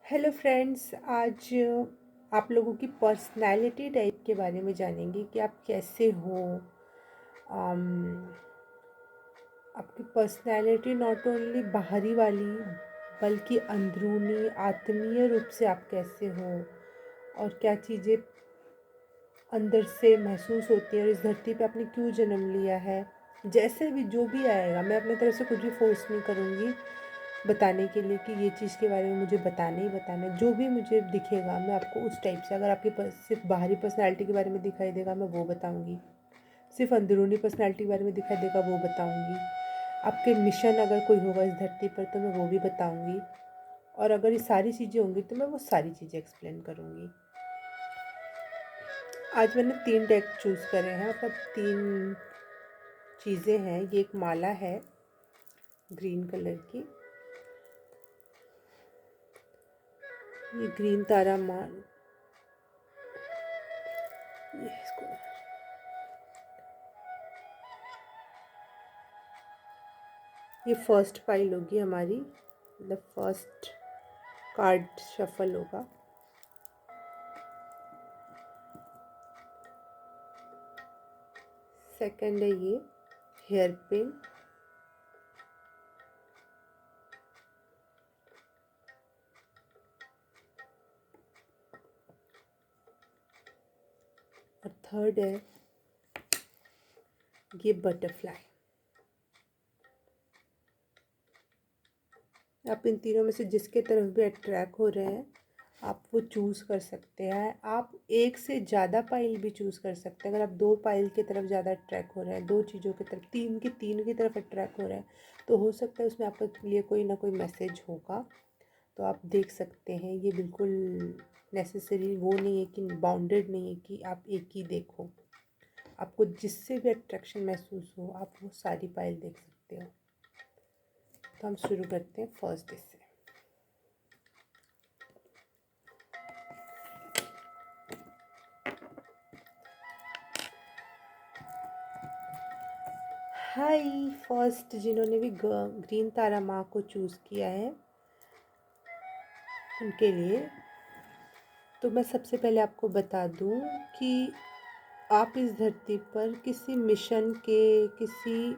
Hello friends, आज आप लोगों की पर्सनैलिटी टाइप के बारे में जानेंगे कि आप कैसे हो। अम, आपकी पर्सनैलिटी नॉट ओनली बाहरी वाली बल्कि अंदरूनी आत्मीय रूप से आप कैसे हो और क्या चीज़ें अंदर से महसूस होती हैं और इस धरती पे आपने क्यों जन्म लिया है। जैसे भी जो भी आएगा, मैं अपनी तरफ से कुछ भी फोर्स नहीं करूँगी बताने के लिए कि ये चीज़ के बारे में मुझे बताना ही बताना है। जो भी मुझे दिखेगा मैं आपको उस टाइप से, अगर आपके पास सिर्फ बाहरी पर्सनैलिटी के बारे में दिखाई देगा मैं वो बताऊँगी, सिर्फ अंदरूनी पर्सनैलिटी के बारे में दिखाई देगा वो बताऊँगी, आपके मिशन अगर कोई होगा इस धरती पर तो मैं वो भी बताऊँगी, और अगर ये सारी चीज़ें होंगी तो मैं वो सारी चीज़ें एक्सप्लेन करूँगी। आज मैंने 3 डेक चूज़ करे हैं, मतलब 3 चीज़ें हैं। ये एक माला है ग्रीन कलर की, ये ग्रीन तारा मान, ये इसको, ये फर्स्ट पाइल होगी हमारी, मतलब फर्स्ट कार्ड शफल होगा। सेकंड है ये हेयर पिन, और थर्ड है ये बटरफ्लाई। आप इन तीनों में से जिसके तरफ भी अट्रैक्ट हो रहे हैं आप वो चूज़ कर सकते हैं। आप एक से ज़्यादा पाइल भी चूज़ कर सकते हैं। अगर आप 2 पाइल की तरफ ज़्यादा अट्रैक्ट हो रहे हैं, 2 चीज़ों की तरफ, 3 की तरफ अट्रैक्ट हो रहे हैं, तो हो सकता है उसमें आपके लिए कोई ना कोई मैसेज होगा, तो आप देख सकते हैं। ये बिल्कुल नेसेसरी वो नहीं है कि बाउंडेड नहीं है कि आप एक ही देखो। आपको जिससे भी अट्रैक्शन महसूस हो आप वो सारी पाइल देख सकते हो। तो हम शुरू करते हैं फर्स्ट इससे। हाय, फर्स्ट जिन्होंने भी ग्रीन तारा माँ को चूज़ किया है उनके लिए तो मैं सबसे पहले आपको बता दूं कि आप इस धरती पर किसी मिशन के, किसी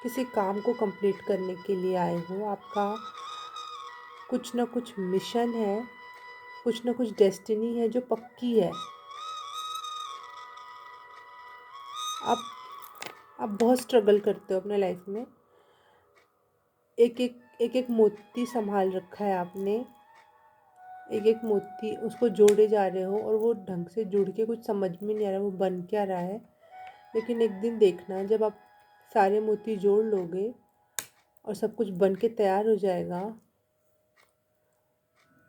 किसी काम को कंप्लीट करने के लिए आए हो। आपका कुछ ना कुछ मिशन है, कुछ ना कुछ डेस्टिनी है जो पक्की है। आप आप बहुत स्ट्रगल करते हो अपने लाइफ में। एक एक मोती संभाल रखा है आपने, एक एक मोती उसको जोड़े जा रहे हो और वो ढंग से जुड़ के कुछ समझ में नहीं आ रहा वो बन क्या रहा है। लेकिन एक दिन देखना, जब आप सारे मोती जोड़ लोगे और सब कुछ बन के तैयार हो जाएगा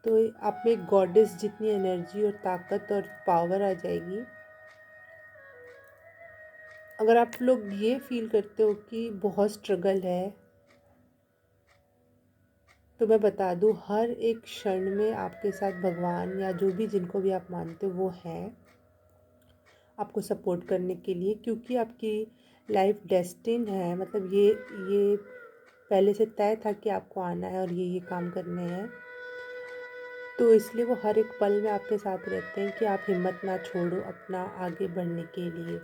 तो आप में एक गॉडेस जितनी एनर्जी और ताकत और पावर आ जाएगी। अगर आप लोग ये फील करते हो कि बहुत स्ट्रगल है तो मैं बता दूं, हर एक क्षण में आपके साथ भगवान या जो भी, जिनको भी आप मानते हो, वो हैं आपको सपोर्ट करने के लिए। क्योंकि आपकी लाइफ डेस्टिन है, मतलब ये पहले से तय था कि आपको आना है और ये काम करने हैं। तो इसलिए वो हर एक पल में आपके साथ रहते हैं कि आप हिम्मत ना छोड़ो अपना आगे बढ़ने के लिए,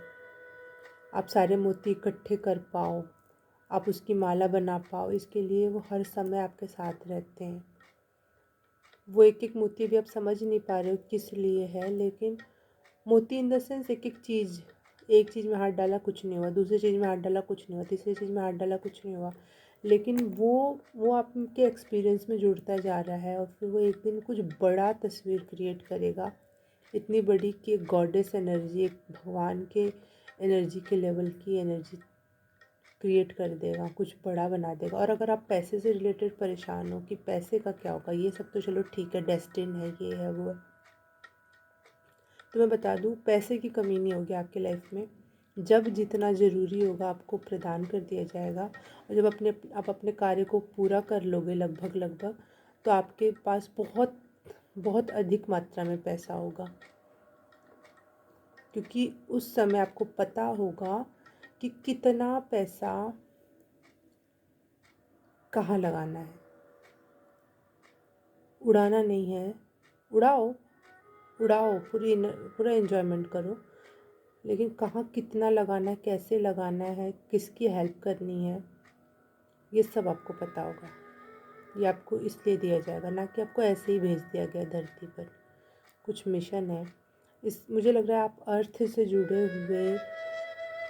आप सारे मोती इकट्ठे कर पाओ, आप उसकी माला बना पाओ। इसके लिए वो हर समय आपके साथ रहते हैं। वो एक एक मोती भी आप समझ नहीं पा रहे हो किस लिए है, लेकिन मोती इन द सेंस एक एक चीज़, एक चीज़ में हाथ डाला कुछ नहीं हुआ, दूसरी चीज़ में हाथ डाला कुछ नहीं हुआ, तीसरी चीज़ में हाथ डाला कुछ नहीं हुआ, लेकिन वो आपके एक्सपीरियंस में जुड़ता जा रहा है और फिर वो एक दिन कुछ बड़ा तस्वीर क्रिएट करेगा, इतनी बड़ी कि एक गॉडेस एनर्जी, एक भगवान के एनर्जी के लेवल की एनर्जी क्रिएट कर देगा, कुछ बड़ा बना देगा। और अगर आप पैसे से रिलेटेड परेशान हो कि पैसे का क्या होगा, ये सब तो चलो ठीक है, डेस्टिन है, ये है वो है, तो मैं बता दूं पैसे की कमी नहीं होगी आपके लाइफ में। जब जितना ज़रूरी होगा आपको प्रदान कर दिया जाएगा, और जब आप अपने कार्य को पूरा कर लोगे लगभग लगभग, तो आपके पास बहुत बहुत अधिक मात्रा में पैसा होगा। क्योंकि उस समय आपको पता होगा कि कितना पैसा कहाँ लगाना है। उड़ाना नहीं है। उड़ाओ, उड़ाओ, पूरा एन्जॉयमेंट करो, लेकिन कहाँ कितना लगाना है, कैसे लगाना है, किसकी हेल्प करनी है, ये सब आपको पता होगा। ये आपको इसलिए दिया जाएगा, ना कि आपको ऐसे ही भेज दिया गया धरती पर। कुछ मिशन है। मुझे लग रहा है आप अर्थ से जुड़े हुए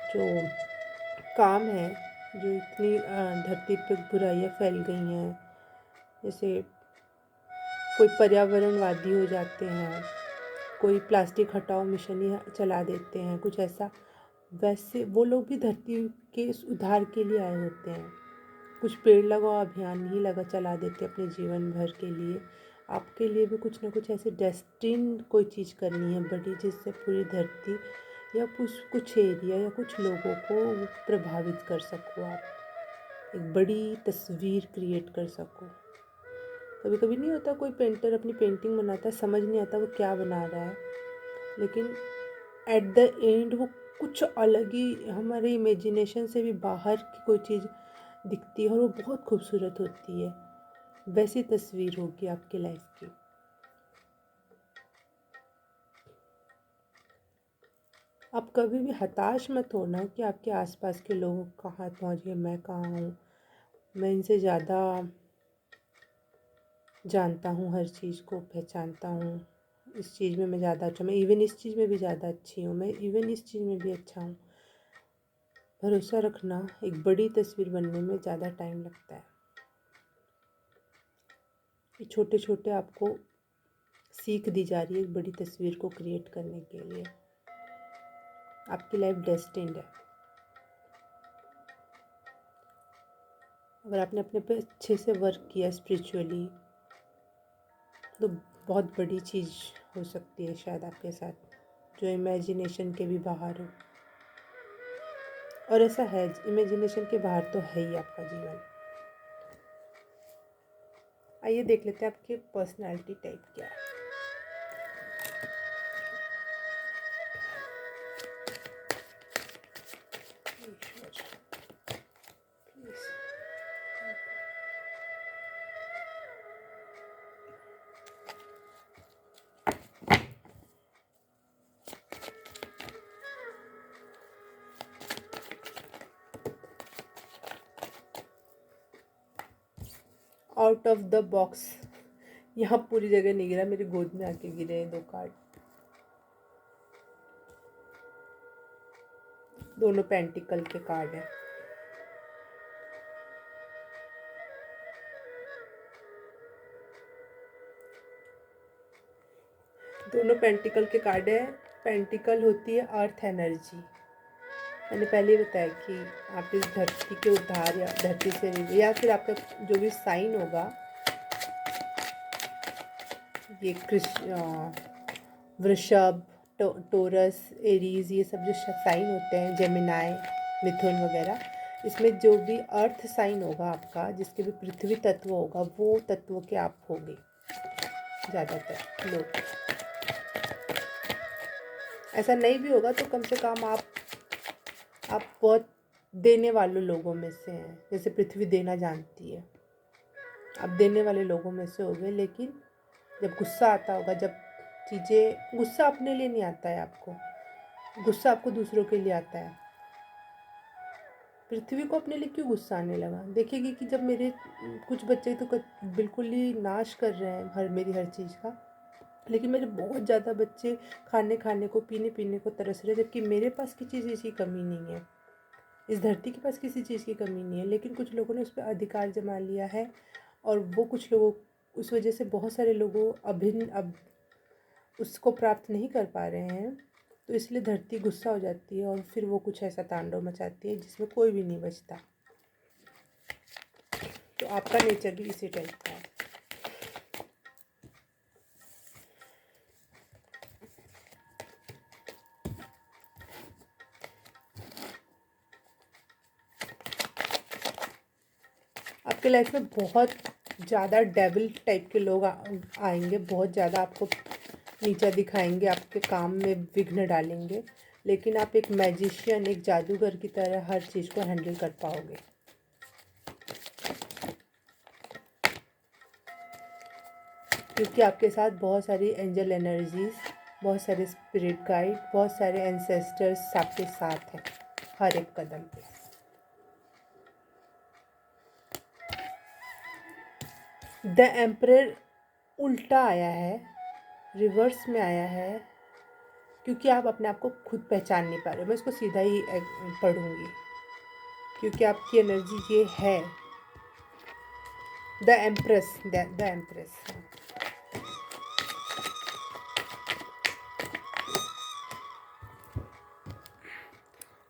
जो काम है, जो इतनी धरती पे बुराइयाँ फैल गई हैं, जैसे कोई पर्यावरणवादी हो जाते हैं, कोई प्लास्टिक हटाओ मिशन ही चला देते हैं, कुछ ऐसा, वैसे वो लोग भी धरती के उद्धार के लिए आए होते हैं। कुछ पेड़ लगाओ अभियान ही चला देते अपने जीवन भर के लिए। आपके लिए भी कुछ ना कुछ ऐसे डेस्टिन कोई चीज़ करनी है बड़ी, जिससे पूरी धरती या कुछ एरिया या कुछ लोगों को प्रभावित कर सको, आप एक बड़ी तस्वीर क्रिएट कर सको। कभी कभी नहीं होता, कोई पेंटर अपनी पेंटिंग बनाता है, समझ नहीं आता वो क्या बना रहा है, लेकिन एट द एंड वो कुछ अलग ही, हमारे इमेजिनेशन से भी बाहर की कोई चीज़ दिखती है और वो बहुत खूबसूरत होती है। वैसी तस्वीर होगी आपकी लाइफ की। आप कभी भी हताश मत होना कि आपके आसपास के लोग कहाँ पहुँच गए, मैं कहाँ हूँ, मैं इनसे ज़्यादा जानता हूँ, हर चीज़ को पहचानता हूँ, इस चीज़ में मैं ज़्यादा अच्छा, मैं इवन इस चीज़ में भी ज़्यादा अच्छी हूँ, मैं इवन इस चीज़ में भी अच्छा हूँ। भरोसा रखना, एक बड़ी तस्वीर बनने में ज़्यादा टाइम लगता है। ये छोटे छोटे आपको सीख दी जा रही है एक बड़ी तस्वीर को क्रिएट करने के लिए। आपकी लाइफ डेस्टिन्ड है। अगर आपने अपने पे अच्छे से वर्क किया स्पिरिचुअली, तो बहुत बड़ी चीज़ हो सकती है शायद आपके साथ, जो इमेजिनेशन के भी बाहर हो। और ऐसा है, इमेजिनेशन के बाहर तो है ही आपका जीवन। आइए देख लेते हैं आपकी पर्सनालिटी टाइप क्या है। आउट ऑफ द बॉक्स, यहाँ पूरी जगह नहीं गिरा, मेरी गोद में आके गिरे हैं 2 कार्ड। दोनों पेंटिकल के कार्ड हैं। दोनों पेंटिकल के कार्ड है। पेंटिकल होती है अर्थ एनर्जी। मैंने पहले ही बताया कि आप इस धरती के उद्धार या धरती से या फिर आपका जो भी साइन होगा, ये वृषभ, टोरस, एरीज, ये सब जो साइन होते हैं, जेमिनाई, मिथुन वगैरह, इसमें जो भी अर्थ साइन होगा आपका, जिसके भी पृथ्वी तत्व होगा, वो तत्व के आप होंगे ज़्यादातर लोग। ऐसा नहीं भी होगा तो कम से कम आप बहुत देने वाले लोगों में से हैं, जैसे पृथ्वी देना जानती है, आप देने वाले लोगों में से होंगे। लेकिन जब गुस्सा आता होगा, जब चीज़ें, गुस्सा अपने लिए नहीं आता है आपको, गुस्सा आपको दूसरों के लिए आता है। पृथ्वी को अपने लिए क्यों गुस्सा आने लगा? देखिएगी कि जब मेरे कुछ बच्चे तो बिल्कुल ही नाश कर रहे हैं मेरी हर चीज़ का, लेकिन मेरे बहुत ज़्यादा बच्चे खाने को, पीने को तरस रहे, जबकि मेरे पास किसी चीज़ की कमी नहीं है, इस धरती के पास किसी चीज़ की कमी नहीं है। लेकिन कुछ लोगों ने उस पर अधिकार जमा लिया है, और वो कुछ लोगों, उस वजह से बहुत सारे लोगों अब उसको प्राप्त नहीं कर पा रहे हैं, तो इसलिए धरती गुस्सा हो जाती है और फिर वो कुछ ऐसा तांडव मचाती है जिसमें कोई भी नहीं बचता। तो आपका नेचर भी इसी टाइप का है। आपके लाइफ में बहुत ज़्यादा डेविल टाइप के लोग आएंगे, बहुत ज़्यादा आपको नीचा दिखाएंगे, आपके काम में विघ्न डालेंगे, लेकिन आप एक मैजिशियन, एक जादूगर की तरह हर चीज़ को हैंडल कर पाओगे। क्योंकि आपके साथ बहुत सारी एंजल एनर्जीज, बहुत सारे स्पिरिट गाइड, बहुत सारे एंसेस्टर्स आपके साथ हैं हर एक कदम पे। द एम्परर उल्टा आया है, रिवर्स में आया है, क्योंकि आप अपने आप को खुद पहचान नहीं पा रहे हो। मैं इसको सीधा ही पढ़ूंगी क्योंकि आपकी एनर्जी ये है। The empress, the empress.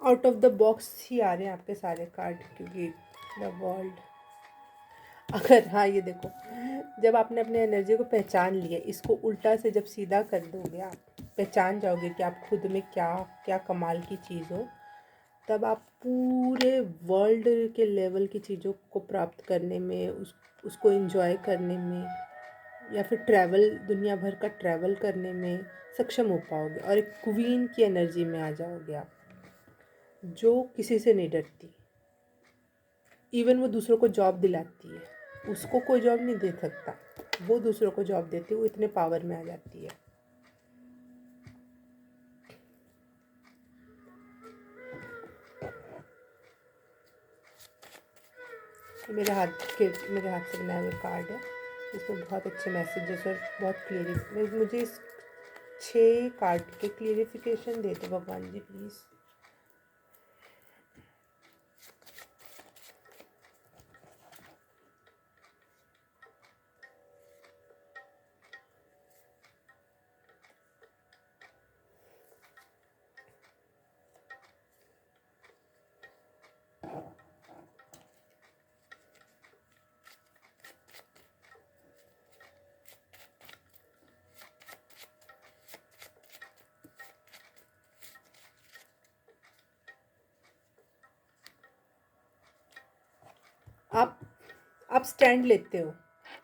Out of the box ही आ रहे हैं आपके सारे कार्ड, क्योंकि द वर्ल्ड। अगर हाँ, ये देखो, जब आपने अपने एनर्जी को पहचान लिया, इसको उल्टा से जब सीधा कर दोगे, आप पहचान जाओगे कि आप खुद में क्या क्या कमाल की चीज़ हो, तब आप पूरे वर्ल्ड के लेवल की चीज़ों को प्राप्त करने में, उसको एंजॉय करने में, या फिर ट्रैवल, दुनिया भर का ट्रैवल करने में सक्षम हो पाओगे। और एक क्वीन की एनर्जी में आ जाओगे आप, जो किसी से नहीं डरती। इवन वो दूसरों को जॉब दिलाती है, उसको कोई जॉब नहीं दे सकता, वो दूसरों को जॉब देती है, वो इतने पावर में आ जाती है। मेरे हाथ से बनाया हुआ कार्ड है, इसमें बहुत अच्छे मैसेजेस और बहुत क्लियर। मुझे इस 6 कार्ड के क्लियरिफिकेशन दे दो भगवान जी प्लीज़। आप स्टैंड लेते हो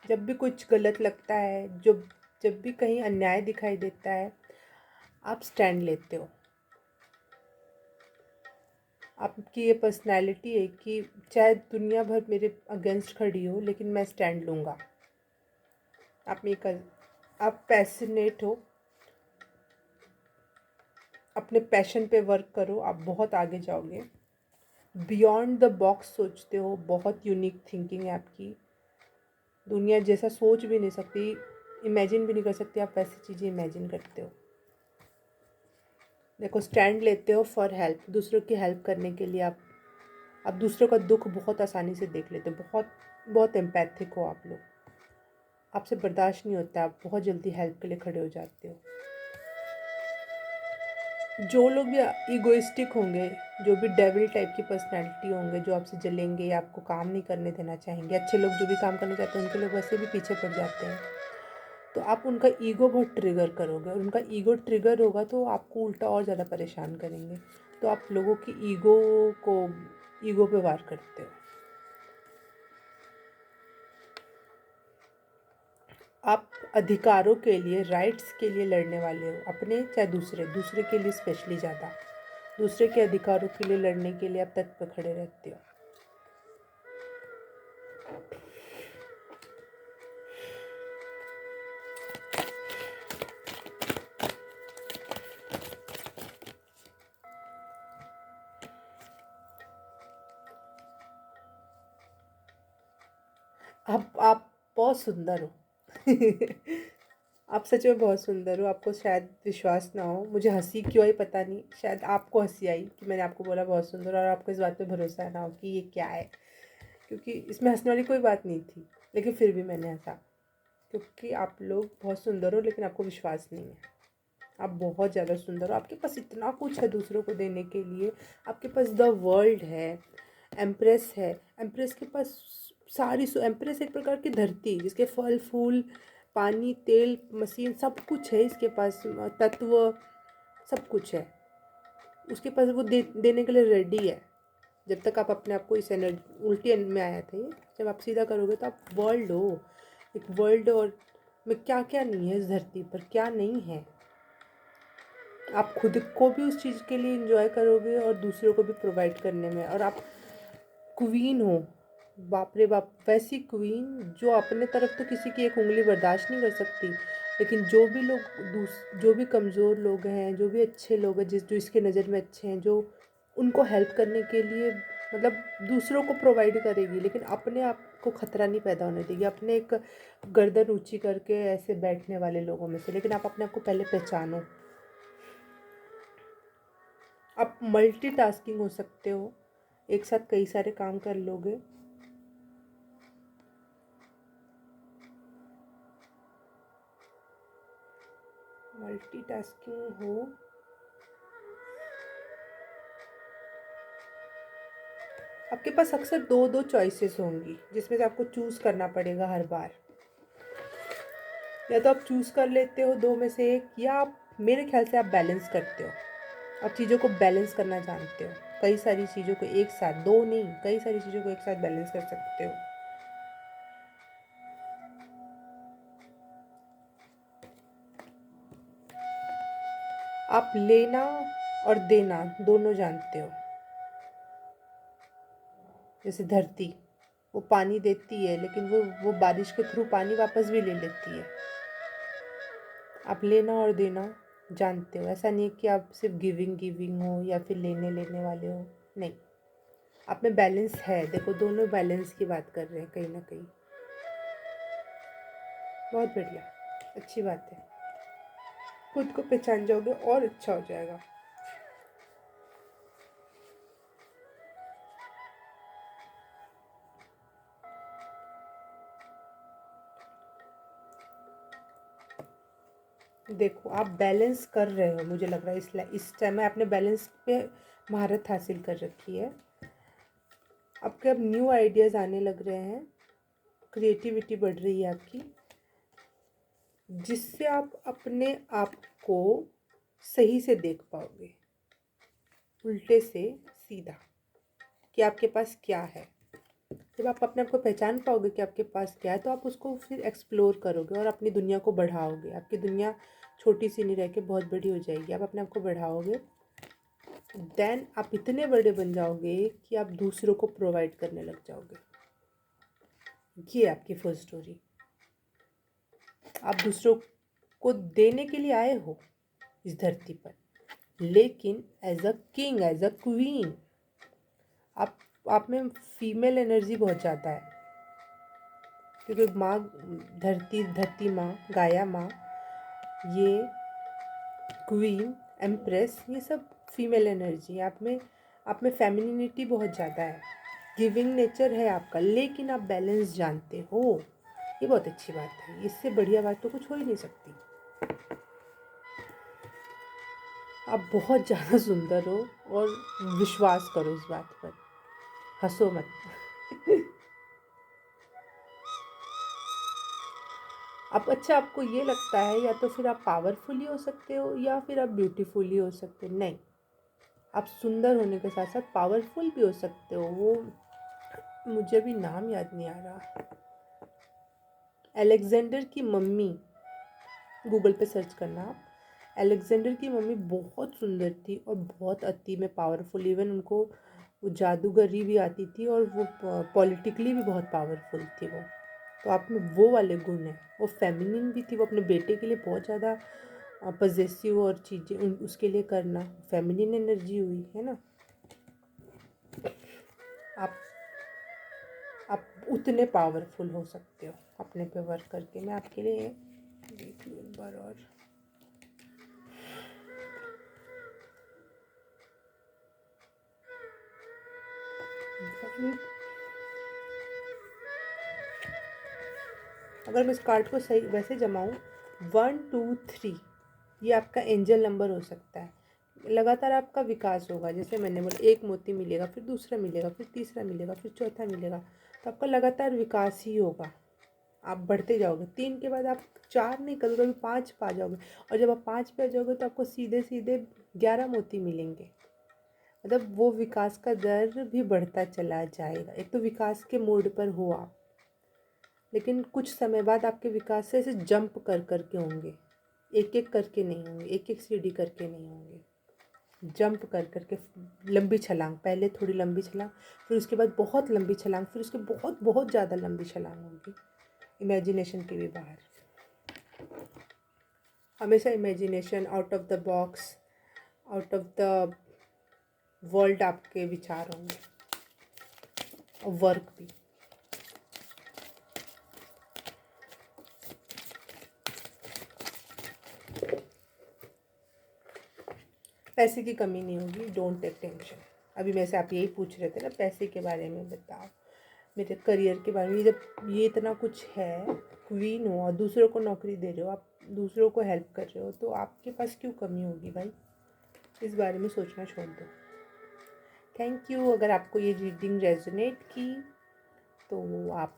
जब भी कुछ गलत लगता है, जब भी कहीं अन्याय दिखाई देता है, आप स्टैंड लेते हो। आपकी ये पर्सनैलिटी है कि चाहे दुनिया भर मेरे अगेंस्ट खड़ी हो, लेकिन मैं स्टैंड लूँगा। आप पैशनेट हो, अपने पैशन पे वर्क करो, आप बहुत आगे जाओगे। बियॉन्ड द बॉक्स सोचते हो, बहुत यूनिक थिंकिंग है आपकी। दुनिया जैसा सोच भी नहीं सकती, इमेजिन भी नहीं कर सकती, आप वैसी चीज़ें इमेजिन करते हो। देखो, स्टैंड लेते हो फॉर हेल्प, दूसरों की हेल्प करने के लिए। आप दूसरों का दुख बहुत आसानी से देख लेते हो, बहुत बहुत एम्पैथिक हो आप लोग। आपसे बर्दाश्त नहीं होता, आप बहुत जल्दी हेल्प के लिए खड़े हो जाते हो। जो लोग भी ईगोइस्टिक होंगे, जो भी डेविल टाइप की पर्सनैलिटी होंगे, जो आपसे जलेंगे या आपको काम नहीं करने देना चाहेंगे, अच्छे लोग जो भी काम करना चाहते हैं उनके लोग वैसे भी पीछे पड़ जाते हैं, तो आप उनका ईगो बहुत ट्रिगर करोगे, और उनका ईगो ट्रिगर होगा तो आपको उल्टा और ज़्यादा परेशान करेंगे। तो आप लोगों की ईगो पे वार करते हो। आप अधिकारों के लिए, राइट्स के लिए लड़ने वाले हो, अपने चाहे दूसरे के लिए स्पेशली ज़्यादा। दूसरे के अधिकारों के लिए लड़ने के लिए आप तट पर खड़े रहते हो। आप बहुत सुंदर हो। आप सच में बहुत सुंदर हो। आपको शायद विश्वास ना हो, मुझे हंसी क्यों आई पता नहीं, शायद आपको हंसी आई कि मैंने आपको बोला बहुत सुंदर, और आपको इस बात पे भरोसा ना हो कि ये क्या है, क्योंकि इसमें हंसने वाली कोई बात नहीं थी, लेकिन फिर भी मैंने हंसा, क्योंकि आप लोग बहुत सुंदर हो लेकिन आपको विश्वास नहीं है। आप बहुत ज़्यादा सुंदर हो, आपके पास इतना कुछ है दूसरों को देने के लिए। आपके पास द वर्ल्ड है, एम्प्रेस है, एम्प्रेस के पास एम्प्रेस एक प्रकार की धरती, जिसके फल फूल, पानी, तेल, मशीन, सब कुछ है इसके पास, तत्व, सब कुछ है उसके पास। वो देने के लिए रेडी है, जब तक आप अपने आप को इस एनर्जी उल्टी में आया था ये, जब आप सीधा करोगे तो आप वर्ल्ड हो, एक वर्ल्ड। और में क्या क्या नहीं है इस धरती पर, क्या नहीं है। आप खुद को भी उस चीज़ के लिए इंजॉय करोगे और दूसरों को भी प्रोवाइड करने में। और आप क्वीन हो, बाप रे बाप, वैसी क्वीन जो अपने तरफ तो किसी की एक उंगली बर्दाश्त नहीं कर सकती, लेकिन जो भी लोग जो भी कमज़ोर लोग हैं, जो भी अच्छे लोग हैं, जो इसके नज़र में अच्छे हैं, जो उनको हेल्प करने के लिए मतलब दूसरों को प्रोवाइड करेगी, लेकिन अपने आप को ख़तरा नहीं पैदा होने देगी, अपने एक गर्दन ऊंची करके ऐसे बैठने वाले लोगों में से। लेकिन आप अपने आप को पहले पहचानो। आप मल्टीटास्किंग हो सकते हो, एक साथ कई सारे काम कर लोगे। मल्टीटास्किंग हो, आपके पास अक्सर दो दो चॉइसेस होंगी जिसमें से आपको चूज़ करना पड़ेगा हर बार। या तो आप चूज़ कर लेते हो दो में से एक, या आप, मेरे ख्याल से आप बैलेंस करते हो। आप चीज़ों को बैलेंस करना जानते हो, कई सारी चीज़ों को एक साथ, दो नहीं कई सारी चीज़ों को एक साथ बैलेंस कर सकते हो। आप लेना और देना दोनों जानते हो। जैसे धरती, वो पानी देती है, लेकिन वो बारिश के थ्रू पानी वापस भी ले लेती है। आप लेना और देना जानते हो। ऐसा नहीं है कि आप सिर्फ गिविंग गिविंग हो या फिर लेने लेने वाले हो, नहीं, आप में बैलेंस है। देखो, दोनों बैलेंस की बात कर रहे हैं कहीं ना कहीं। बहुत बढ़िया, अच्छी बात है। खुद को पहचान जाओगे और अच्छा हो जाएगा। देखो, आप बैलेंस कर रहे हो, मुझे लग रहा है इस टाइम में आपने बैलेंस पे महारत हासिल कर रखी है। आपके अब न्यू आइडियाज़ आने लग रहे हैं, क्रिएटिविटी बढ़ रही है आपकी, जिससे आप अपने आप को सही से देख पाओगे, उल्टे से सीधा, कि आपके पास क्या है। जब आप अपने आप को पहचान पाओगे कि आपके पास क्या है, तो आप उसको फिर एक्सप्लोर करोगे और अपनी दुनिया को बढ़ाओगे। आपकी दुनिया छोटी सी नहीं रह के बहुत बड़ी हो जाएगी। आप अपने आप को बढ़ाओगे, देन आप इतने बड़े बन जाओगे कि आप दूसरों को प्रोवाइड करने लग जाओगे। ये आपकी फर्स्ट स्टोरी। आप दूसरों को देने के लिए आए हो इस धरती पर, लेकिन as a king, as a queen, आप में फीमेल एनर्जी बहुत ज़्यादा है, क्योंकि माँ, धरती माँ, गाया माँ, ये क्वीन, एम्प्रेस, ये सब फीमेल एनर्जी है। आप में फेमिनिनिटी बहुत ज़्यादा है, गिविंग नेचर है आपका, लेकिन आप बैलेंस जानते हो। ये बहुत अच्छी बात है, इससे बढ़िया बात तो कुछ हो ही नहीं सकती। आप बहुत ज़्यादा सुंदर हो, और विश्वास करो इस बात पर, हंसो मत। अब अच्छा, आपको ये लगता है या तो फिर आप पावरफुल ही हो सकते हो या फिर आप ब्यूटीफुल ही हो सकते हो। नहीं, आप सुंदर होने के साथ साथ पावरफुल भी हो सकते हो। वो मुझे भी नाम याद नहीं आ रहा। अलेक्जेंडर की मम्मी, गूगल पे सर्च करना आप। अलेक्जेंडर की मम्मी बहुत सुंदर थी और बहुत अति में पावरफुल। इवन उनको वो जादूगरी भी आती थी, और वो पॉलिटिकली भी बहुत पावरफुल थी वो। तो आप में वो वाले गुण हैं। वो फेमिनिन भी थी, वो अपने बेटे के लिए बहुत ज़्यादा पजेसिव और चीज़ें उसके लिए करना, फेमिनिन एनर्जी हुई है ना। आप आप उतने पावरफुल हो सकते हो अपने पे वर्क करके। मैं आपके लिए देख लूँ एक बार और। अगर मैं इस कार्ड को सही वैसे जमाऊँ, 1 2 3, ये आपका एंजल नंबर हो सकता है। लगातार आपका विकास होगा, जैसे मैंने बोला, एक मोती मिलेगा, फिर दूसरा मिलेगा, फिर तीसरा मिलेगा, फिर चौथा मिलेगा, तो आपका लगातार विकास ही होगा। आप बढ़ते जाओगे, 3 के बाद आप 4 नहीं, कभी कभी 5 पा जाओगे, और जब आप 5 पे आ जाओगे तो आपको सीधे सीधे 11 मोती मिलेंगे। मतलब वो विकास का दर भी बढ़ता चला जाएगा। एक तो विकास के मोड पर हो आप, लेकिन कुछ समय बाद आपके विकास से ऐसे जंप कर कर के होंगे, एक एक करके नहीं होंगे, एक एक सीढ़ी करके नहीं होंगे। जंप कर करके लंबी छलांग, पहले थोड़ी लंबी छलांग, फिर उसके बाद बहुत लंबी छलांग, फिर उसके बहुत बहुत ज़्यादा लंबी छलांग होगी, इमेजिनेशन के भी बाहर। हमेशा imagination, out of the box, out of the world आपके विचार होंगे, और वर्क भी। पैसे की कमी नहीं होगी, डोंट टेक टेंशन। अभी वैसे आप यही पूछ रहे थे ना, पैसे के बारे में बताओ, मेरे करियर के बारे में। जब ये इतना कुछ है, क्वीन हो और दूसरों को नौकरी दे रहे हो, आप दूसरों को हेल्प कर रहे हो, तो आपके पास क्यों कमी होगी भाई? इस बारे में सोचना छोड़ दो। Thank you. अगर आपको ये रीडिंग रेजोनेट की तो आप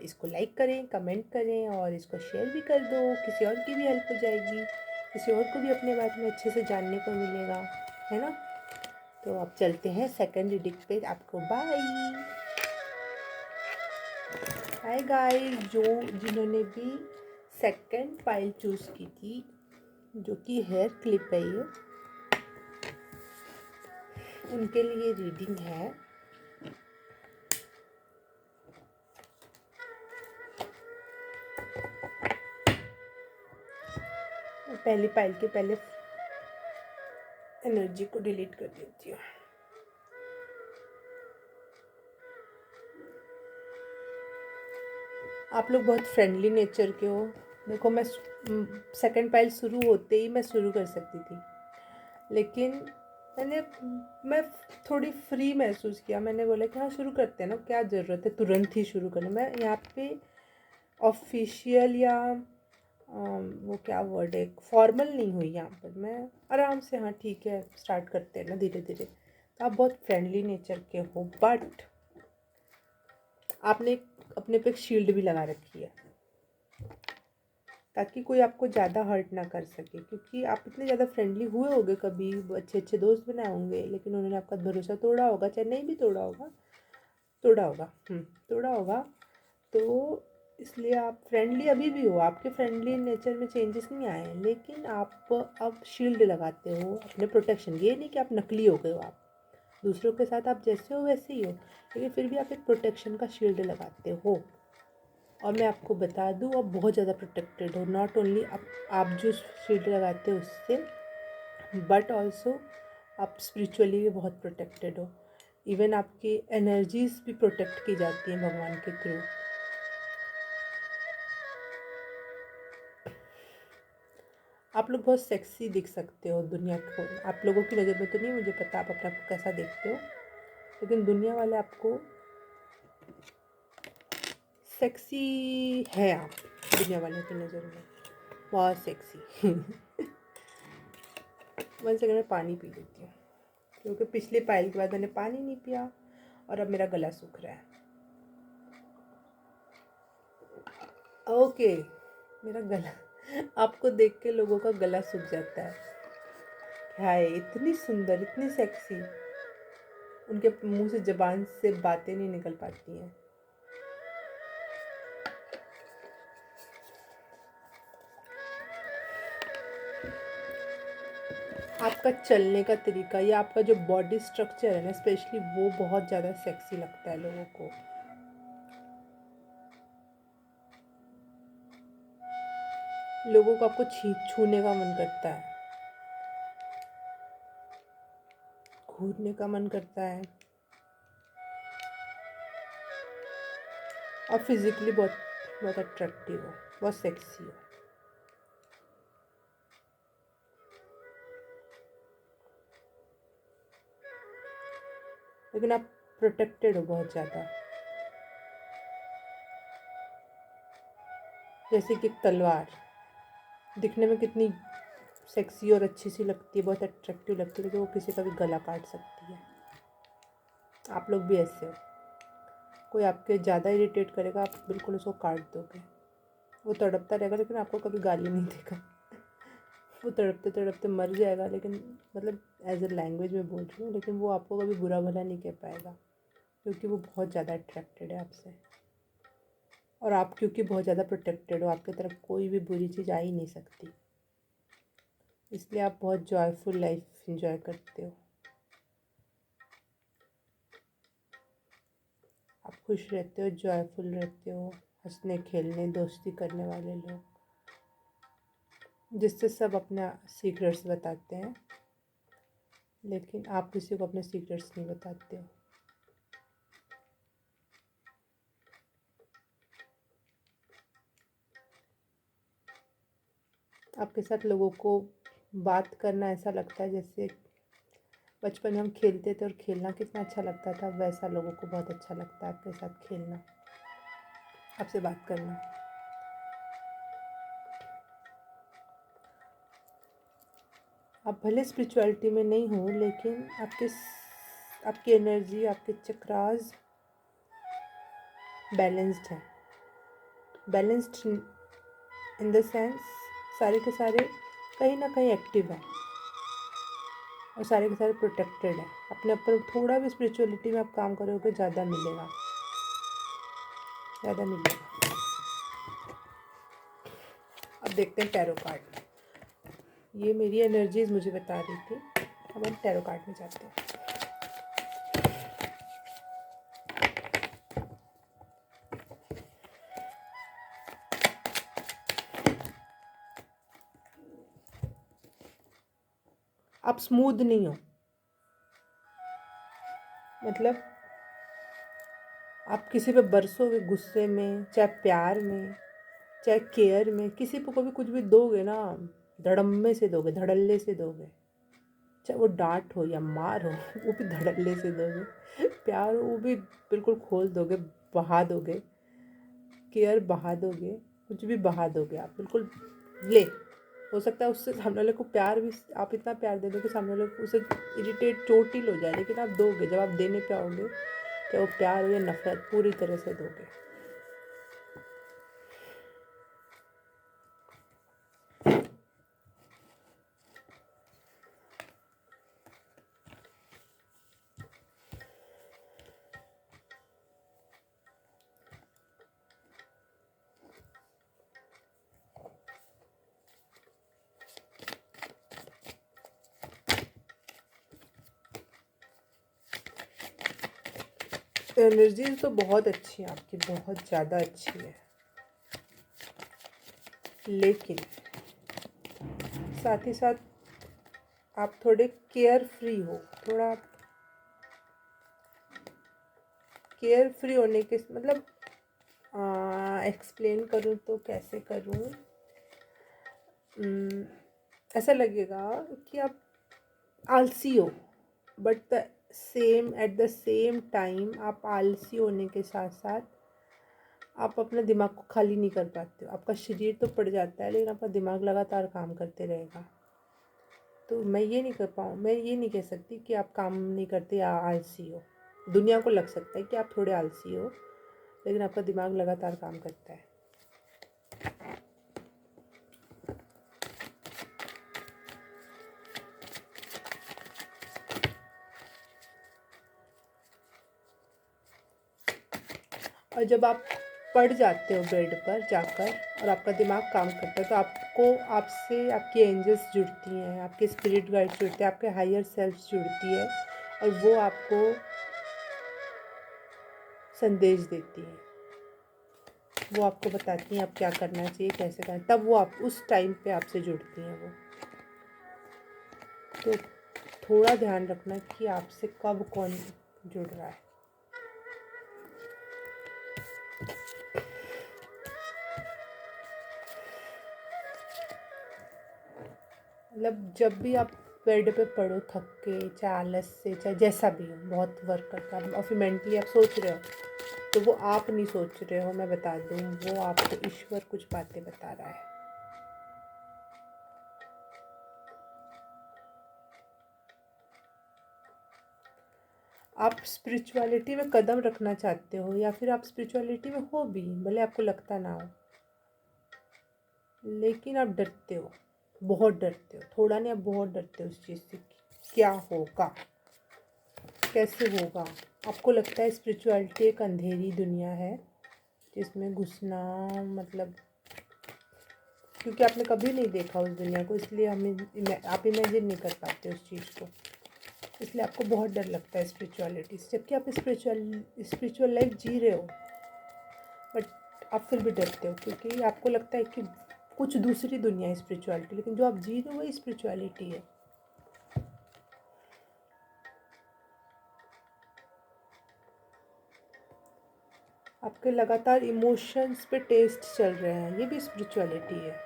इसको लाइक करें, कमेंट करें और इसको शेयर भी कर दो, किसी और की भी हेल्प हो जाएगी, किसी और को भी अपने बारे में अच्छे से जानने को मिलेगा, है ना? तो आप चलते हैं सेकंड रीडिंग पे। आपको बाय बाय गाइस। जिन्होंने भी सेकंड फाइल चूज़ की थी, जो कि हेयर क्लिप है ये, उनके लिए रीडिंग है। पहली फाइल के पहले एनर्जी को डिलीट कर देती हूँ। आप लोग बहुत फ्रेंडली नेचर के हो। देखो, मैं सेकंड फाइल शुरू होते ही मैं शुरू कर सकती थी, लेकिन मैं थोड़ी फ्री महसूस किया। मैंने बोला कि हाँ शुरू करते हैं ना, क्या ज़रूरत है तुरंत ही शुरू करने। मैं यहाँ पे ऑफिशियल या वो क्या वर्ड है, फॉर्मल नहीं हुई यहाँ पर। मैं आराम से, हाँ ठीक है स्टार्ट करते हैं ना धीरे धीरे। तो आप बहुत फ्रेंडली नेचर के हो, बट आपने अपने पे एक शील्ड भी लगा रखी है, ताकि कोई आपको ज़्यादा हर्ट ना कर सके। क्योंकि आप इतने ज़्यादा फ्रेंडली हुए होंगे, कभी अच्छे अच्छे दोस्त बनाए होंगे, लेकिन उन्होंने आपका भरोसा तोड़ा होगा, चाहे नहीं भी तोड़ा होगा, तोड़ा होगा तोड़ा होगा। तो इसलिए आप फ्रेंडली अभी भी हो, आपके फ्रेंडली नेचर में चेंजेस नहीं आए हैं, लेकिन आप अब शील्ड लगाते हो अपने प्रोटेक्शन। ये नहीं कि आप नकली हो गए हो, आप दूसरों के साथ आप जैसे हो वैसे ही हो, लेकिन फिर भी आप एक प्रोटेक्शन का शील्ड लगाते हो। और मैं आपको बता दूँ, आप बहुत ज़्यादा प्रोटेक्टेड हो। नॉट ओनली आप जो शील्ड लगाते हो उससे, बट ऑल्सो आप स्पिरिचुअली भी बहुत प्रोटेक्टेड हो। इवन आपकी एनर्जीज भी प्रोटेक्ट की जाती हैं भगवान के थ्रू। आप लोग बहुत सेक्सी दिख सकते हो दुनिया को, आप लोगों की नज़र में तो नहीं, मुझे पता आप अपने आप को कैसा देखते हो, लेकिन दुनिया वाले आपको सेक्सी है। आप दुनिया वालों की नज़र में बहुत सेक्सी। 1 सेकंड में पानी पी लेती हूँ, क्योंकि पिछले पायल के बाद मैंने पानी नहीं पिया और अब मेरा गला सूख रहा है। ओके, मेरा गला आपको देख के लोगों का गला सूख जाता है। क्या है, इतनी सुंदर, इतनी सेक्सी, उनके मुंह से ज़बान से बातें नहीं निकल पाती हैं। आपका चलने का तरीका या आपका जो बॉडी स्ट्रक्चर है ना, स्पेशली वो बहुत ज़्यादा सेक्सी लगता है लोगों को। लोगों को आपको छूने का मन करता है, घूरने का मन करता है, और फिजिकली बहुत बहुत अट्रैक्टिव हो, बहुत सेक्सी हो। लेकिन आप प्रोटेक्टेड हो बहुत ज़्यादा, जैसे कि एक तलवार दिखने में कितनी सेक्सी और अच्छी सी लगती है, बहुत अट्रैक्टिव लगती है, लेकिन वो किसी का भी गला काट सकती है। आप लोग भी ऐसे हो, कोई आपके ज़्यादा इरिटेट करेगा, आप बिल्कुल उसको काट दोगे। वो तड़पता रहेगा लेकिन आपको कभी गाली नहीं देगा। वो तड़पते तड़पते मर जाएगा, लेकिन मतलब एज अ लैंग्वेज में बोल रही हूँ, लेकिन वो आपको कभी बुरा भला नहीं कह पाएगा, क्योंकि वो बहुत ज़्यादा अट्रैक्टेड है आपसे। और आप क्योंकि बहुत ज़्यादा प्रोटेक्टेड हो, आपकी तरफ कोई भी बुरी चीज़ आ ही नहीं सकती। इसलिए आप बहुत जॉयफुल लाइफ एंजॉय करते हो। आप खुश रहते हो, जॉयफुल रहते हो, हंसने खेलने दोस्ती करने वाले लोग, जिससे सब अपना सीक्रेट्स बताते हैं, लेकिन आप किसी को अपने सीक्रेट्स नहीं बताते हो। आपके साथ लोगों को बात करना ऐसा लगता है जैसे बचपन में हम खेलते थे और खेलना कितना अच्छा लगता था, वैसा लोगों को बहुत अच्छा लगता है आपके साथ खेलना, आपसे बात करना। आप भले स्पिरिचुअलिटी में नहीं हो, लेकिन आपकी एनर्जी, आपके चक्रास बैलेंस्ड है। बैलेंस्ड इन द सेंस सारे के सारे कहीं ना कहीं एक्टिव है और सारे के सारे प्रोटेक्टेड है। अपने ऊपर थोड़ा भी स्पिरिचुअलिटी में आप काम करोगे, ज़्यादा मिलेगा, ज़्यादा मिलेगा। अब देखते हैं टैरो कार्ड। ये मेरी एनर्जीज मुझे बता रही थी। अब हम टैरो कार्ड में जाते हैं। आप स्मूथ नहीं हो, मतलब आप किसी पे बरसोगे गुस्से में, चाहे प्यार में, चाहे केयर में, किसी को कभी कुछ भी दोगे ना, धड़म्मे से दोगे, धड़ल्ले से दोगे। चाहे वो डांट हो या मार हो, वो भी धड़ल्ले से दोगे। प्यार हो वो भी बिल्कुल खोल दोगे, बहा दोगे। केयर बहा दोगे, कुछ भी बहा दोगे आप बिल्कुल। ले हो सकता है उससे सामने वाले को प्यार भी आप इतना प्यार दे दो कि सामने वाले को उसे इरिटेट चोटिल हो जाए, लेकिन आप दोगे। जब आप देने पे आओगे, चाहे वो प्यार हो या नफरत, पूरी तरह से दोगे। एनर्जी तो बहुत अच्छी है आपकी, बहुत ज़्यादा अच्छी है, लेकिन साथ ही साथ आप थोड़े केयर फ्री हो। थोड़ा केयर फ्री होने के मतलब एक्सप्लेन करूँ तो कैसे करूँ, ऐसा लगेगा कि आप आलसी हो, but at the same time आप आलसी होने के साथ साथ आप अपने दिमाग को खाली नहीं कर पाते हो। आपका शरीर तो पड़ जाता है, लेकिन आपका दिमाग लगातार काम करते रहेगा। तो मैं ये नहीं कह सकती कि आप काम नहीं करते या आलसी हो। दुनिया को लग सकता है कि आप थोड़े आलसी हो, लेकिन आपका दिमाग लगातार काम करता है। और जब आप पड़ जाते हो बेड पर जाकर और आपका दिमाग काम करता है, तो आपसे आपकी एंजल्स जुड़ती हैं, आपके स्पिरिट गाइड्स जुड़ते हैं, आपके हायर सेल्फ जुड़ती है और वो आपको संदेश देती है। वो आपको बताती हैं आप क्या करना चाहिए, कैसे करना, तब वो आप उस टाइम पे आपसे जुड़ती हैं वो। तो थोड़ा ध्यान रखना कि आपसे कब कौन जुड़ रहा है। मतलब जब भी आप बेड पे पड़ो थक के, चाहे आलस से, चाहे जैसा भी हो, बहुत वर्क करता है और फिर मेंटली आप सोच रहे हो, तो वो आप नहीं सोच रहे हो, मैं बता दूँ, वो आपको ईश्वर कुछ बातें बता रहा है। आप स्पिरिचुअलिटी में कदम रखना चाहते हो या फिर आप स्पिरिचुअलिटी में हो भी, भले आपको लगता ना हो, लेकिन आप डरते हो, बहुत डरते हो। थोड़ा नहीं, आप बहुत डरते हो उस चीज़ से, क्या होगा, कैसे होगा। आपको लगता है स्पिरिचुअलिटी एक अंधेरी दुनिया है जिसमें घुसना मतलब क्योंकि आपने कभी नहीं देखा उस दुनिया को, इसलिए आप इमेजिन नहीं कर पाते उस चीज़ को, इसलिए आपको बहुत डर लगता है स्पिरिचुअलिटी से, जबकि आप स्पिरिचुअल लाइफ जी रहे हो, बट आप फिर भी डरते हो क्योंकि आपको लगता है कि कुछ दूसरी दुनिया है स्पिरिचुअलिटी, लेकिन जो आप जी रहे हो वही स्पिरिचुअलिटी है। आपके लगातार इमोशंस पे टेस्ट चल रहे हैं, ये भी स्पिरिचुअलिटी है।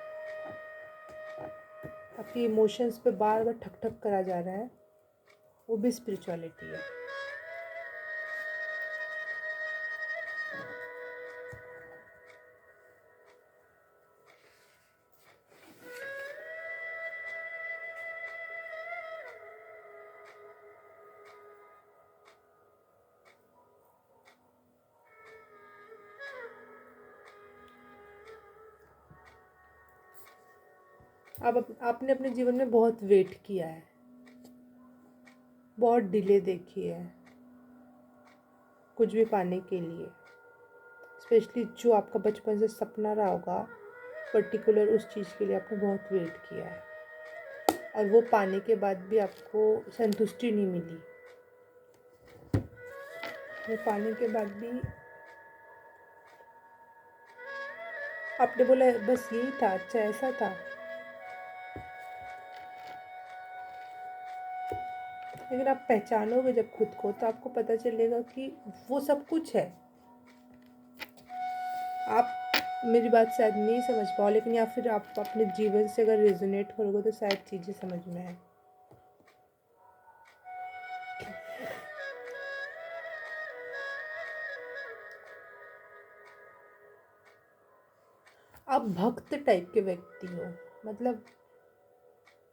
आपके इमोशंस पे बार बार ठक ठक करा जा रहा है, वो भी स्पिरिचुअलिटी है। आपने अपने जीवन में बहुत वेट किया है, बहुत डिले देखी है कुछ भी पाने के लिए, स्पेशली जो आपका बचपन से सपना रहा होगा पर्टिकुलर, उस चीज़ के लिए आपने बहुत वेट किया है, और वो पाने के बाद भी आपको संतुष्टि नहीं मिली। वो पाने के बाद भी आपने बोला बस यही था, अच्छा ऐसा था। लेकिन आप पहचानोगे जब खुद को, तो आपको पता चलेगा कि वो सब कुछ है। आप मेरी बात शायद नहीं समझ पाओ, लेकिन या फिर आप अपने जीवन से अगर रेजोनेट करोगे तो शायद चीज़ें समझ में आए। आप भक्त टाइप के व्यक्ति हो, मतलब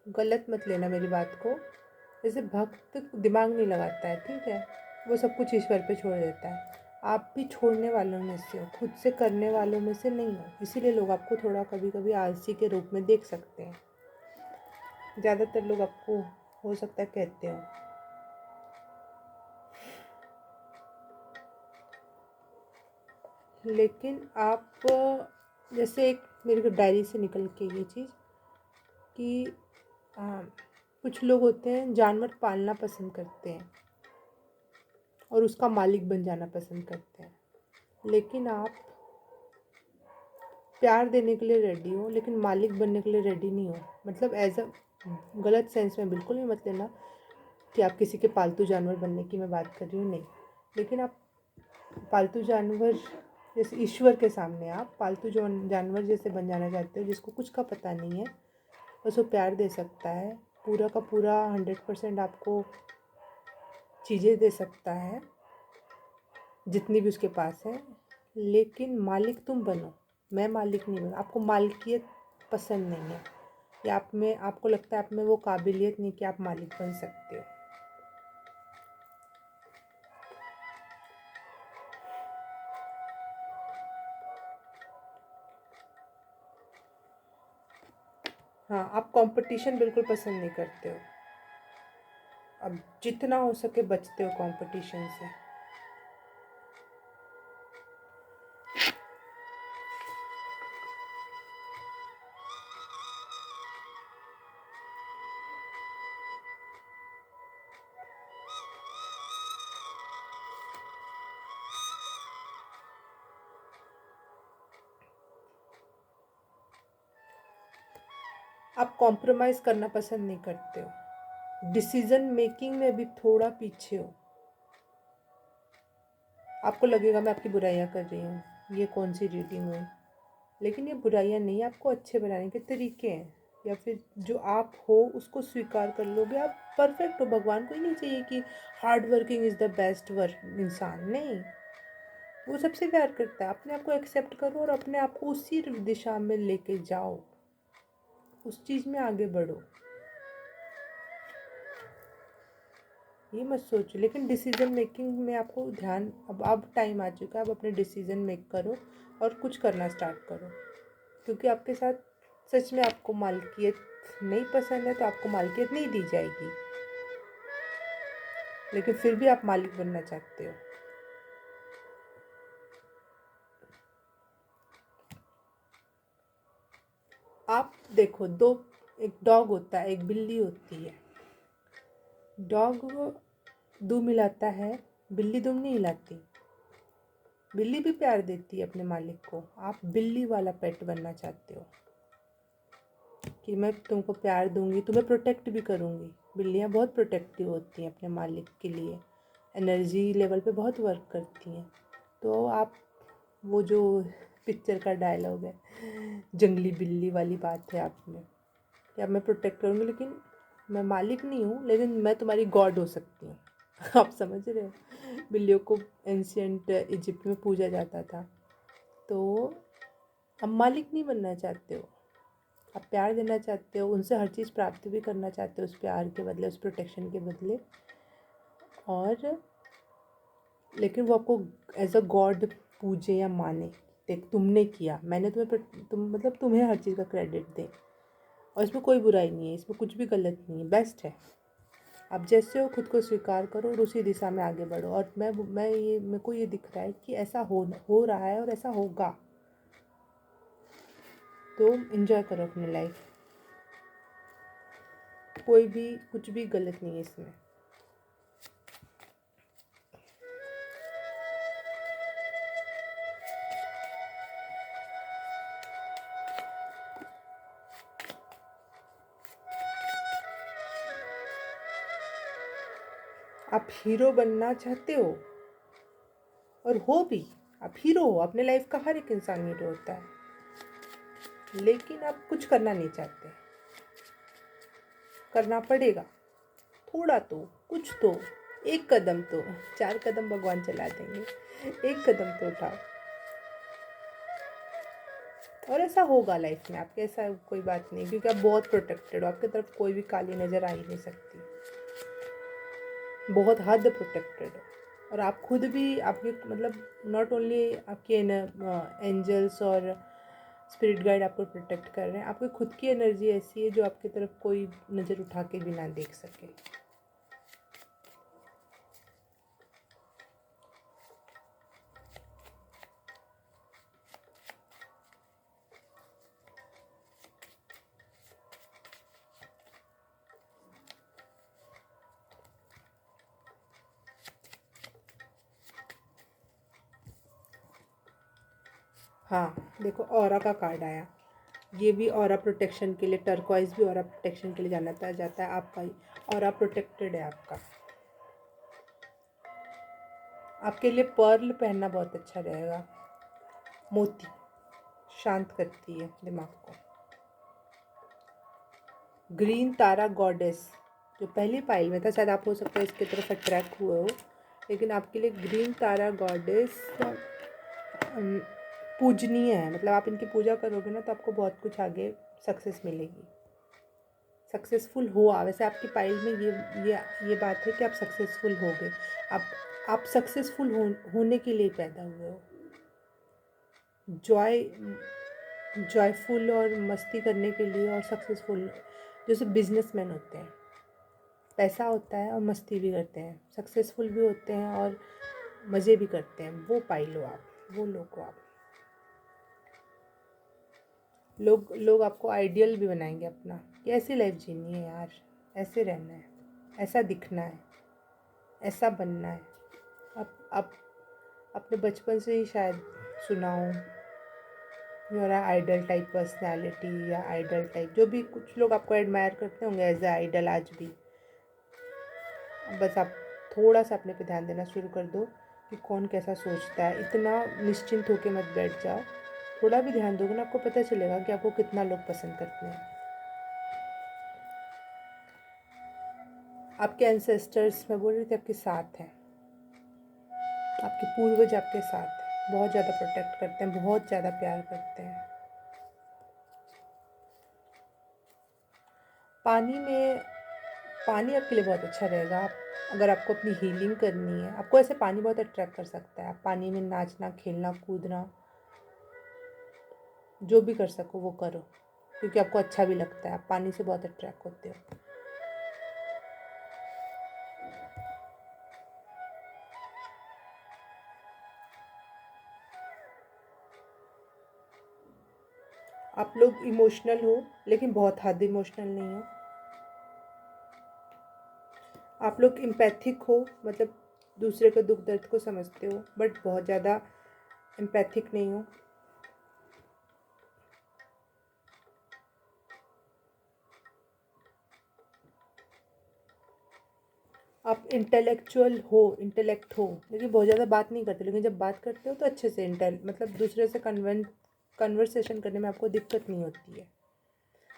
गलत मत लेना मेरी बात को, जैसे भक्त दिमाग नहीं लगाता है, ठीक है, वो सब कुछ ईश्वर पे छोड़ देता है। आप भी छोड़ने वालों में से हो, खुद से करने वालों में से नहीं हो, इसीलिए लोग आपको थोड़ा कभी कभी आलसी के रूप में देख सकते हैं। ज़्यादातर लोग आपको हो सकता है कहते हो। लेकिन आप जैसे एक मेरे को डायरी से निकल के ये चीज़ कि कुछ लोग होते हैं जानवर पालना पसंद करते हैं और उसका मालिक बन जाना पसंद करते हैं, लेकिन आप प्यार देने के लिए रेडी हो लेकिन मालिक बनने के लिए रेडी नहीं हो। मतलब एज अ गलत सेंस में बिल्कुल भी मत लेना कि आप किसी के पालतू जानवर बनने की मैं बात कर रही हूँ, नहीं। लेकिन आप पालतू जानवर जैसे ईश्वर के सामने आप पालतू जानवर जैसे बन जाना चाहते हो, जिसको कुछ का पता नहीं है, बस वो प्यार दे सकता है, पूरा का पूरा 100% आपको चीज़ें दे सकता है जितनी भी उसके पास है, लेकिन मालिक तुम बनो, मैं मालिक नहीं बनूँ। आपको मालिकियत पसंद नहीं है, या आप में आपको लगता है आप में वो काबिलियत नहीं कि आप मालिक बन सकते हो। हाँ, आप कंपटीशन बिल्कुल पसंद नहीं करते हो, अब जितना हो सके बचते हो कंपटीशन से। आप कॉम्प्रोमाइज़ करना पसंद नहीं करते हो, डिसीजन मेकिंग में भी थोड़ा पीछे हो। आपको लगेगा मैं आपकी बुराइयां कर रही हूँ, ये कौन सी रीडिंग हुई, लेकिन ये बुराइयां नहीं, आपको अच्छे बनाने के तरीके हैं, या फिर जो आप हो उसको स्वीकार कर लोगे। आप परफेक्ट हो, भगवान को ही नहीं चाहिए कि hard working is the best work इंसान, नहीं, वो सबसे प्यार करता है। अपने आप को एक्सेप्ट करो और अपने आप को उसी दिशा में लेके जाओ, उस चीज़ में आगे बढ़ो, ये मत सोचो। लेकिन डिसीजन मेकिंग में आपको ध्यान, अब टाइम आ चुका है, अब अपने डिसीजन मेक करो और कुछ करना स्टार्ट करो, क्योंकि आपके साथ सच में आपको मालिकियत नहीं पसंद है तो आपको मालिकियत नहीं दी जाएगी, लेकिन फिर भी आप मालिक बनना चाहते हो। आप देखो, दो, एक डॉग होता है, एक बिल्ली होती है। डॉग दुम हिलाता है, बिल्ली दुम नहीं हिलाती। बिल्ली भी प्यार देती है अपने मालिक को। आप बिल्ली वाला पेट बनना चाहते हो कि मैं तुमको प्यार दूंगी, तुम्हें प्रोटेक्ट भी करूंगी। बिल्लियाँ बहुत प्रोटेक्टिव होती हैं अपने मालिक के लिए, एनर्जी लेवल पे बहुत वर्क करती हैं। तो आप वो जो पिक्चर का डायलॉग है, जंगली बिल्ली वाली बात है आप में, कि अब मैं प्रोटेक्ट करूँगी, लेकिन मैं मालिक नहीं हूँ, लेकिन मैं तुम्हारी गॉड हो सकती हूँ। आप समझ रहे हो? बिल्लियों को एंशियंट इजिप्ट में पूजा जाता था। तो अब मालिक नहीं बनना चाहते हो, आप प्यार देना चाहते हो, उनसे हर चीज़ प्राप्त भी करना चाहते हो उस प्यार के बदले, उस प्रोटेक्शन के बदले। और लेकिन वो आपको एज अ गॉड पूजे या माने। देख, तुमने किया, मैंने तुम मतलब तुम्हें हर चीज़ का क्रेडिट दे, और इसमें कोई बुराई नहीं है, इसमें कुछ भी गलत नहीं है, बेस्ट है। आप जैसे हो खुद को स्वीकार करो और उसी दिशा में आगे बढ़ो। और मेरे को ये दिख रहा है कि ऐसा हो रहा है और ऐसा होगा। तो एंजॉय करो अपनी लाइफ, कोई भी कुछ भी गलत नहीं है इसमें। आप हीरो बनना चाहते हो और हो भी, आप हीरो हो, अपने लाइफ का हर एक इंसान हीरो होता है, लेकिन आप कुछ करना नहीं चाहते। करना पड़ेगा, थोड़ा तो, कुछ तो, एक कदम तो, 4 कदम भगवान चला देंगे, एक कदम तो उठाओ। और ऐसा होगा लाइफ में आपके, ऐसा कोई बात नहीं, क्योंकि आप बहुत प्रोटेक्टेड हो, आपकी तरफ कोई भी काली नज़र आ ही नहीं सकती, बहुत हद प्रोटेक्टेड हो। और आप खुद भी, आपके मतलब नॉट ओनली आपके एंजल्स और स्पिरिट गाइड आपको प्रोटेक्ट कर रहे हैं, आपकी खुद की एनर्जी ऐसी है जो आपकी तरफ कोई नज़र उठा के भी ना देख सके। हाँ देखो, ऑरा का कार्ड आया, ये भी ऑरा प्रोटेक्शन के लिए, टर्कवाइज भी ऑरा प्रोटेक्शन के लिए जाना जाता है। आपका ऑरा प्रोटेक्टेड है आपका। आपके लिए पर्ल पहनना बहुत अच्छा रहेगा, मोती शांत करती है दिमाग को। ग्रीन तारा गॉडेस, जो पहली पाइल में था, शायद आप हो सकता है इसकी तरफ अट्रैक्ट हुए हो, लेकिन आपके लिए ग्रीन तारा गॉडेस पूजनीय है। मतलब आप इनकी पूजा करोगे ना तो आपको बहुत कुछ आगे सक्सेस मिलेगी, सक्सेसफुल हुआ। वैसे आपकी पाइल में ये बात है कि आप सक्सेसफुल हो गए। आप सक्सेसफुल होने के लिए पैदा हुए हो। जॉयफुल और मस्ती करने के लिए, और सक्सेसफुल, जैसे बिजनेसमैन होते हैं, पैसा होता है और मस्ती भी करते हैं, सक्सेसफुल भी होते हैं और मज़े भी करते हैं, वो पाई लो आप, वो लोग हो आप। लोग आपको आइडियल भी बनाएंगे अपना, कि ऐसी लाइफ जीनी है यार, ऐसे रहना है, ऐसा दिखना है, ऐसा बनना है। आप अपने बचपन से ही शायद सुना हो, मेरा आइडल टाइप पर्सनालिटी या आइडल टाइप, जो भी कुछ लोग आपको एडमायर करते होंगे एज ए आइडल आज भी। बस आप थोड़ा सा अपने पे ध्यान देना शुरू कर दो कि कौन कैसा सोचता है। इतना निश्चिंत होके मत बैठ जाओ, थोड़ा भी ध्यान दोगे ना, आपको पता चलेगा कि आपको कितना लोग पसंद करते हैं। आपके एंसेस्टर्स, मैं बोल रही थी, आपके साथ हैं, आपके पूर्वज आपके साथ हैं, बहुत ज़्यादा प्रोटेक्ट करते हैं, बहुत ज़्यादा प्यार करते हैं। पानी आपके लिए बहुत अच्छा रहेगा। अगर आपको अपनी हीलिंग करनी है, आपको ऐसे पानी बहुत अट्रैक्ट कर सकता है। आप पानी में नाचना, खेलना, कूदना, जो भी कर सको वो करो, क्योंकि आपको अच्छा भी लगता है, आप पानी से बहुत अट्रैक्ट होते हो। आप आप लोग इमोशनल हो लेकिन बहुत हद इमोशनल नहीं हो। आप लोग एम्पैथिक हो, मतलब दूसरे के दुख दर्द को समझते हो, बट बहुत ज़्यादा एम्पैथिक नहीं हो। आप इंटेलेक्ट हो लेकिन बहुत ज़्यादा बात नहीं करते, लेकिन जब बात करते हो तो अच्छे से मतलब दूसरे से कन्वर्सेशन करने में आपको दिक्कत नहीं होती है।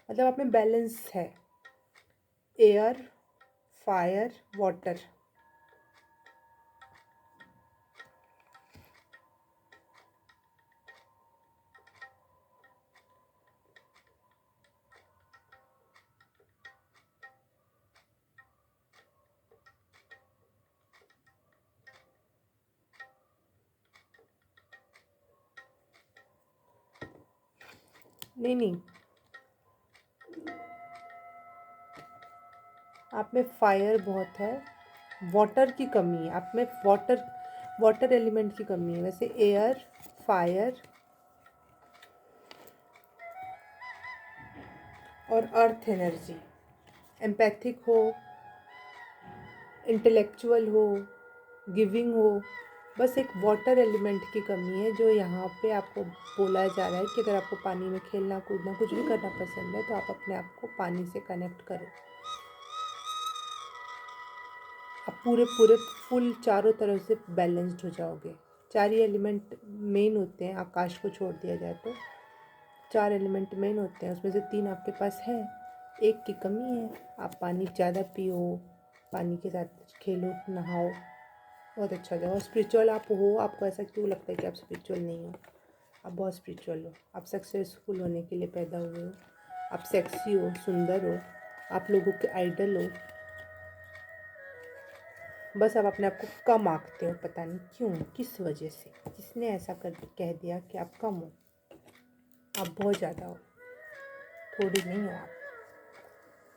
मतलब आप में बैलेंस है, एयर, फायर, वाटर। नहीं, आप में फायर बहुत है, वाटर की कमी है। आप में वाटर एलिमेंट की कमी है। वैसे एयर, फायर और अर्थ एनर्जी। एम्पैथिक हो, इंटेलेक्चुअल हो, गिविंग हो, बस एक वाटर एलिमेंट की कमी है जो यहाँ पे आपको बोला जा रहा है कि अगर आपको पानी में खेलना कूदना कुछ भी करना पसंद है तो आप अपने आप को पानी से कनेक्ट करो। आप पूरे पूरे फुल चारों तरफ से बैलेंस्ड हो जाओगे। चार ही एलिमेंट मेन होते हैं, आकाश को छोड़ दिया जाए तो 4 एलिमेंट मेन होते हैं, उसमें से 3 आपके पास है, एक की कमी है। आप पानी ज़्यादा पियो, पानी के साथ खेलो, नहाओ, बहुत अच्छा हो जाएगा। स्पिरिचुअल आप हो, आपको ऐसा क्यों लगता है कि आप स्पिरिचुअल नहीं हो? आप बहुत स्पिरिचुअल हो। आप सक्सेसफुल होने के लिए पैदा हुए हो। आप सेक्सी हो, सुंदर हो, आप लोगों के आइडल हो। बस आप अपने आप को कम आंकते हो, पता नहीं क्यों, किस वजह से, किसने ऐसा कर कह दिया कि आप कम हो। आप बहुत ज़्यादा हो, थोड़ी नहीं हो आप।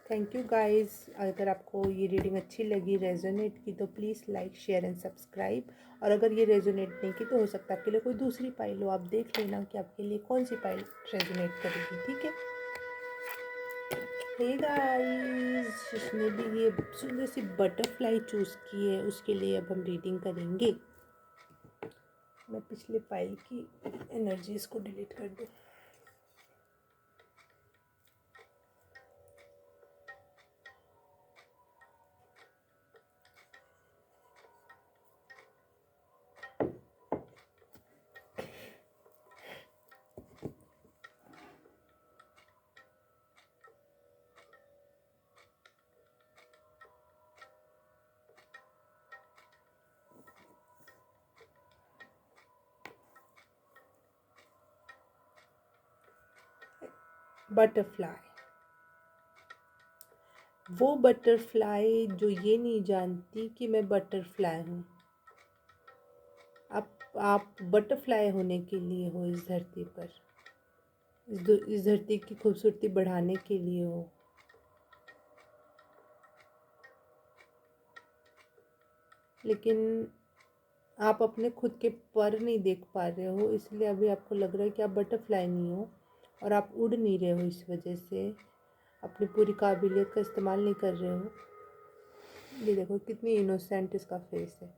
Thank you guys. अगर आपको ये रीडिंग अच्छी लगी, रेजोनेट की, तो please like share and subscribe. और अगर ये रेजोनेट नहीं की तो हो सकता है आपके लिए कोई दूसरी पाइल हो, आप देख लेना कि आपके लिए कौन सी पाइल रेजोनेट करेगी, ठीक है। हे गाइस, जिसने भी ये सुंदर सी बटरफ्लाई चूज़ की है उसके लिए अब हम रीडिंग करेंगे। मैं पिछले पाइल की एनर्जीज को डिलीट कर दूँ। बटरफ्लाई, वो बटरफ्लाई जो ये नहीं जानती कि मैं बटरफ्लाई हूँ। आप बटरफ्लाई होने के लिए हो इस धरती पर, इस धरती की खूबसूरती बढ़ाने के लिए हो। लेकिन आप अपने खुद के पर नहीं देख पा रहे हो, इसलिए अभी आपको लग रहा है कि आप बटरफ्लाई नहीं हो और आप उड़ नहीं रहे हो। इस वजह से अपनी पूरी काबिलियत का इस्तेमाल नहीं कर रहे हो। ये देखो कितनी इनोसेंट इसका फेस है,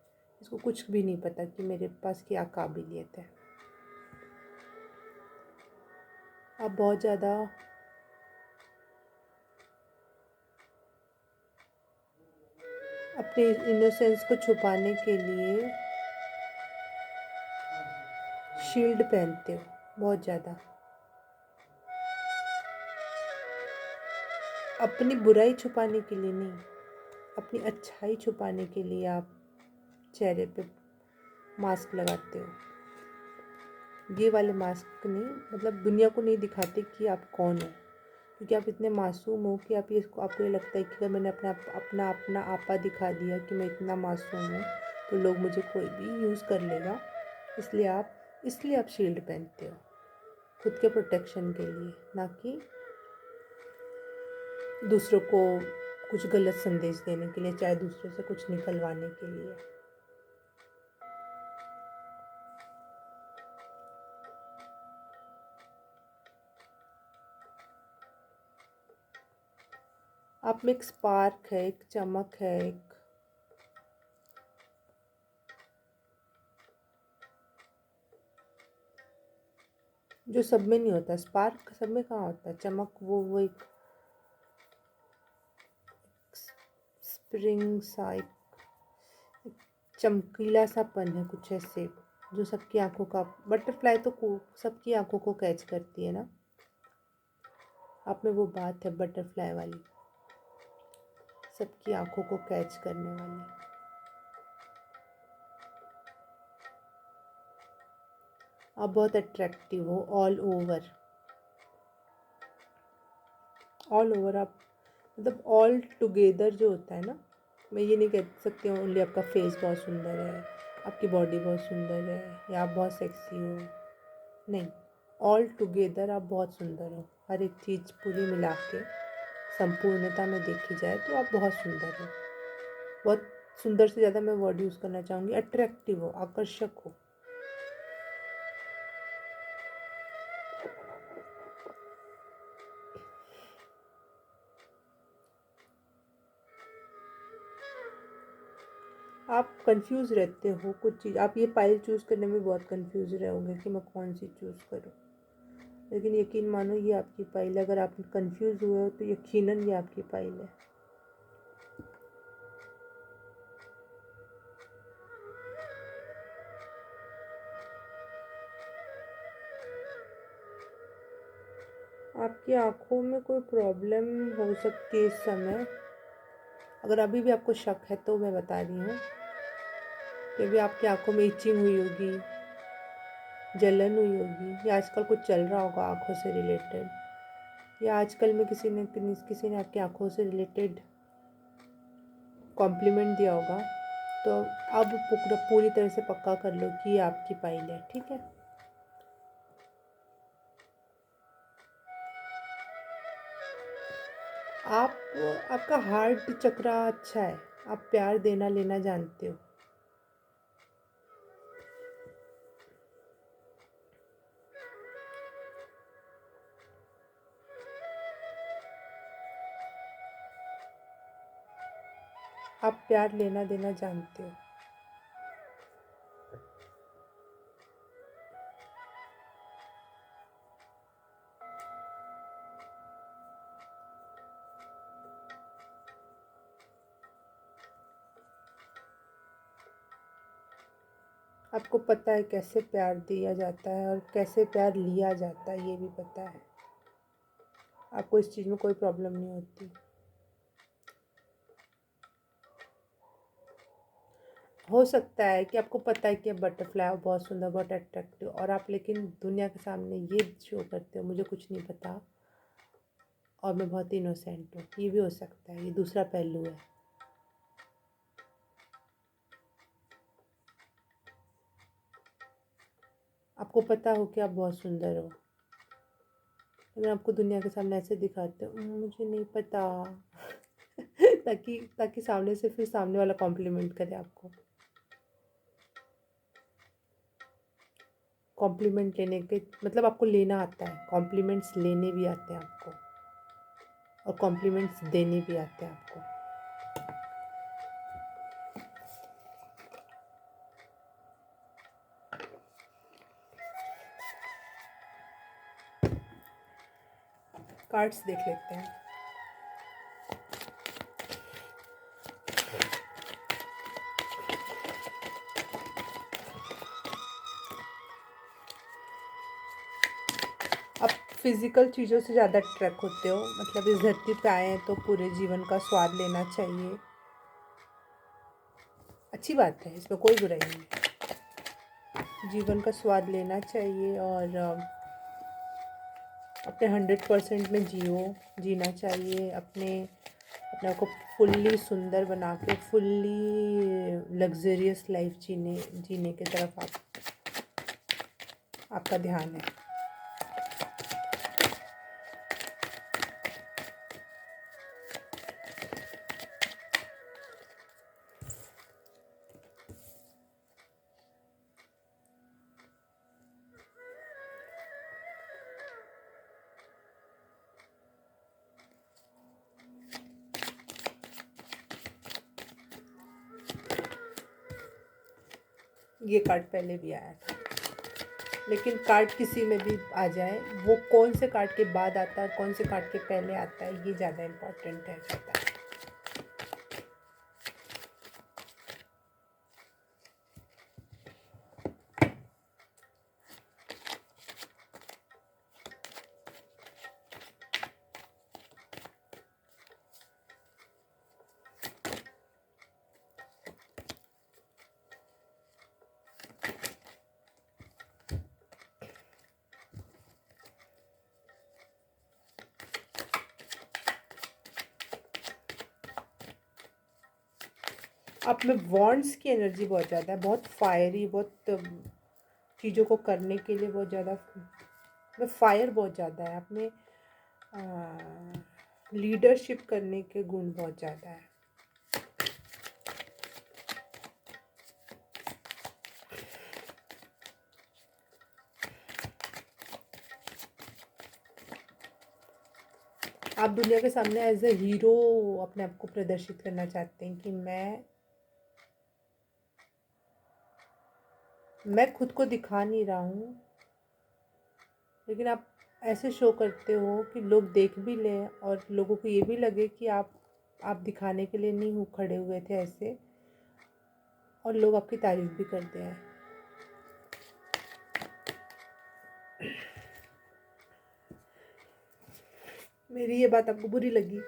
इसको कुछ भी नहीं पता कि मेरे पास क्या काबिलियत है। आप बहुत ज़्यादा अपने इनोसेंस को छुपाने के लिए शील्ड पहनते हो, बहुत ज़्यादा। अपनी बुराई छुपाने के लिए नहीं, अपनी अच्छाई छुपाने के लिए आप चेहरे पे मास्क लगाते हो। ये वाले मास्क नहीं, मतलब दुनिया को नहीं दिखाते कि आप कौन हो, क्योंकि आप इतने मासूम हो कि आपको ये लगता है कि अगर मैंने अपना आपा दिखा दिया कि मैं इतना मासूम हूँ तो लोग मुझे कोई भी यूज़ कर लेगा। इसलिए आप शील्ड पहनते हो, खुद के प्रोटेक्शन के लिए, ना कि दूसरों को कुछ गलत संदेश देने के लिए, चाहे दूसरों से कुछ निकलवाने के लिए। आप में एक स्पार्क है, एक चमक है, एक जो सब में नहीं होता। स्पार्क सब में कहाँ होता है, चमक वो एक स्प्रिंग सा, एक चमकीला सापन है कुछ ऐसे, जो सबकी आंखों का, बटरफ्लाई तो सबकी आंखों को कैच करती है ना। आप में वो बात है बटरफ्लाई वाली, सबकी आंखों को कैच करने वाली। आप बहुत अट्रैक्टिव हो ऑल ओवर। ऑल ओवर आप, मतलब ऑल टुगेदर जो होता है ना, मैं ये नहीं कह सकती हूँ ओनली आपका फेस बहुत सुंदर है, आपकी बॉडी बहुत सुंदर है, या आप बहुत सेक्सी हो, नहीं। ऑल टुगेदर आप बहुत सुंदर हो, हर एक चीज़ पूरी मिला के संपूर्णता में देखी जाए तो आप बहुत सुंदर हो। बहुत सुंदर से ज़्यादा मैं वर्ड यूज़ करना चाहूँगी, अट्रैक्टिव हो, आकर्षक हो। आप कंफ्यूज रहते हो कुछ चीज़, आप ये पाइल चूज़ करने में बहुत कंफ्यूज रहोगे कि मैं कौन सी चूज़ करूँ, लेकिन यकीन मानो ये आपकी पाइल है। अगर आप कंफ्यूज हुए हो तो यकीनन ये आपकी पाइल है। आपकी आँखों में कोई प्रॉब्लम हो सकती है इस समय। अगर अभी भी आपको शक है तो मैं बता रही हूँ कि अभी आपकी आँखों में इचिंग हुई होगी, जलन हुई होगी, या आजकल कुछ चल रहा होगा आँखों से रिलेटेड, या आजकल में किसी ने आपकी आँखों से रिलेटेड कॉम्प्लीमेंट दिया होगा। तो अब पूरी तरह से पक्का कर लो कि ये आपकी पाइल है, ठीक है। आप, आपका हार्ट चक्र अच्छा है, आप प्यार देना लेना जानते हो। आप प्यार लेना देना जानते हो। आपको पता है कैसे प्यार दिया जाता है और कैसे प्यार लिया जाता है, ये भी पता है। आपको इस चीज़ में कोई प्रॉब्लम नहीं होती। हो सकता है कि आपको पता है कि आप बटरफ्लाई हो, बहुत सुंदर, बहुत अट्रैक्टिव, और आप लेकिन दुनिया के सामने ये शो करते हो मुझे कुछ नहीं पता और मैं बहुत इनोसेंट हूँ। ये भी हो सकता है, ये दूसरा पहलू है। आपको पता हो कि आप बहुत सुंदर हो, लेकिन आपको दुनिया के सामने ऐसे दिखाते हो मुझे नहीं पता ताकि सामने से फिर सामने वाला कॉम्प्लीमेंट करे आपको। कॉम्प्लीमेंट लेने के मतलब आपको लेना आता है, कॉम्प्लीमेंट्स लेने भी आते हैं आपको, और कॉम्प्लीमेंट्स देने भी आते हैं आपको। कार्ड्स देख लेते हैं। आप फिज़िकल चीज़ों से ज़्यादा अट्रैक्ट होते हो, मतलब इस धरती पे आए हैं तो पूरे जीवन का स्वाद लेना चाहिए। अच्छी बात है, इसमें कोई बुराई नहीं है। जीवन का स्वाद लेना चाहिए और अपने 100% में जीना चाहिए। अपने आप को फुल्ली सुंदर बना के फुल्ली लग्जरियस लाइफ जीने की तरफ आपका ध्यान है। ये कार्ड पहले भी आया था, लेकिन कार्ड किसी में भी आ जाए, वो कौन से कार्ड के बाद आता है और कौन से कार्ड के पहले आता है, ये ज़्यादा इम्पोर्टेंट है जाता है। आप में वॉन्ड्स की एनर्जी बहुत ज़्यादा है, बहुत फायरी, बहुत चीज़ों को करने के लिए बहुत ज़्यादा में फायर बहुत ज़्यादा है। आप में लीडरशिप करने के गुण बहुत ज़्यादा है। आप दुनिया के सामने एज ए हीरो अपने आप को प्रदर्शित करना चाहते हैं कि मैं खुद को दिखा नहीं रहा हूँ, लेकिन आप ऐसे शो करते हो कि लोग देख भी लें और लोगों को ये भी लगे कि आप दिखाने के लिए नहीं खड़े हुए थे ऐसे, और लोग आपकी तारीफ भी करते हैं। मेरी ये बात आपको बुरी लगी?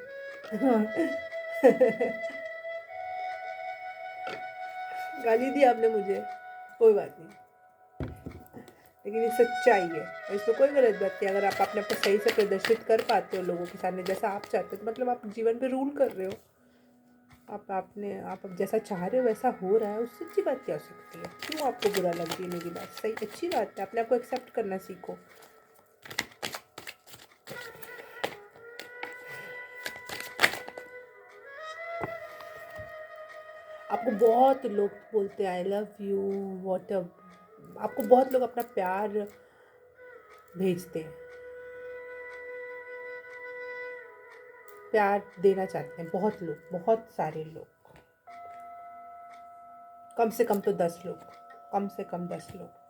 गाली दी आपने मुझे, कोई बात नहीं, लेकिन ये सच्चाई है, इसमें कोई गलत बात नहीं। अगर आप अपने आप को सही से प्रदर्शित कर पाते हो लोगों के सामने जैसा आप चाहते हो, तो मतलब आप जीवन पे रूल कर रहे हो। आप अब जैसा चाह रहे हो वैसा हो रहा है, उससे अच्छी बात क्या हो सकती है? क्यों आपको बुरा लग रही है मेरी बात? सही, अच्छी बात है, अपने आप को एक्सेप्ट करना सीखो। आपको बहुत लोग बोलते हैं आई लव यू, वॉट, आपको बहुत लोग अपना प्यार भेजते हैं, प्यार देना चाहते हैं, बहुत लोग, बहुत सारे लोग, कम से कम तो 10 लोग, कम से कम 10 लोग।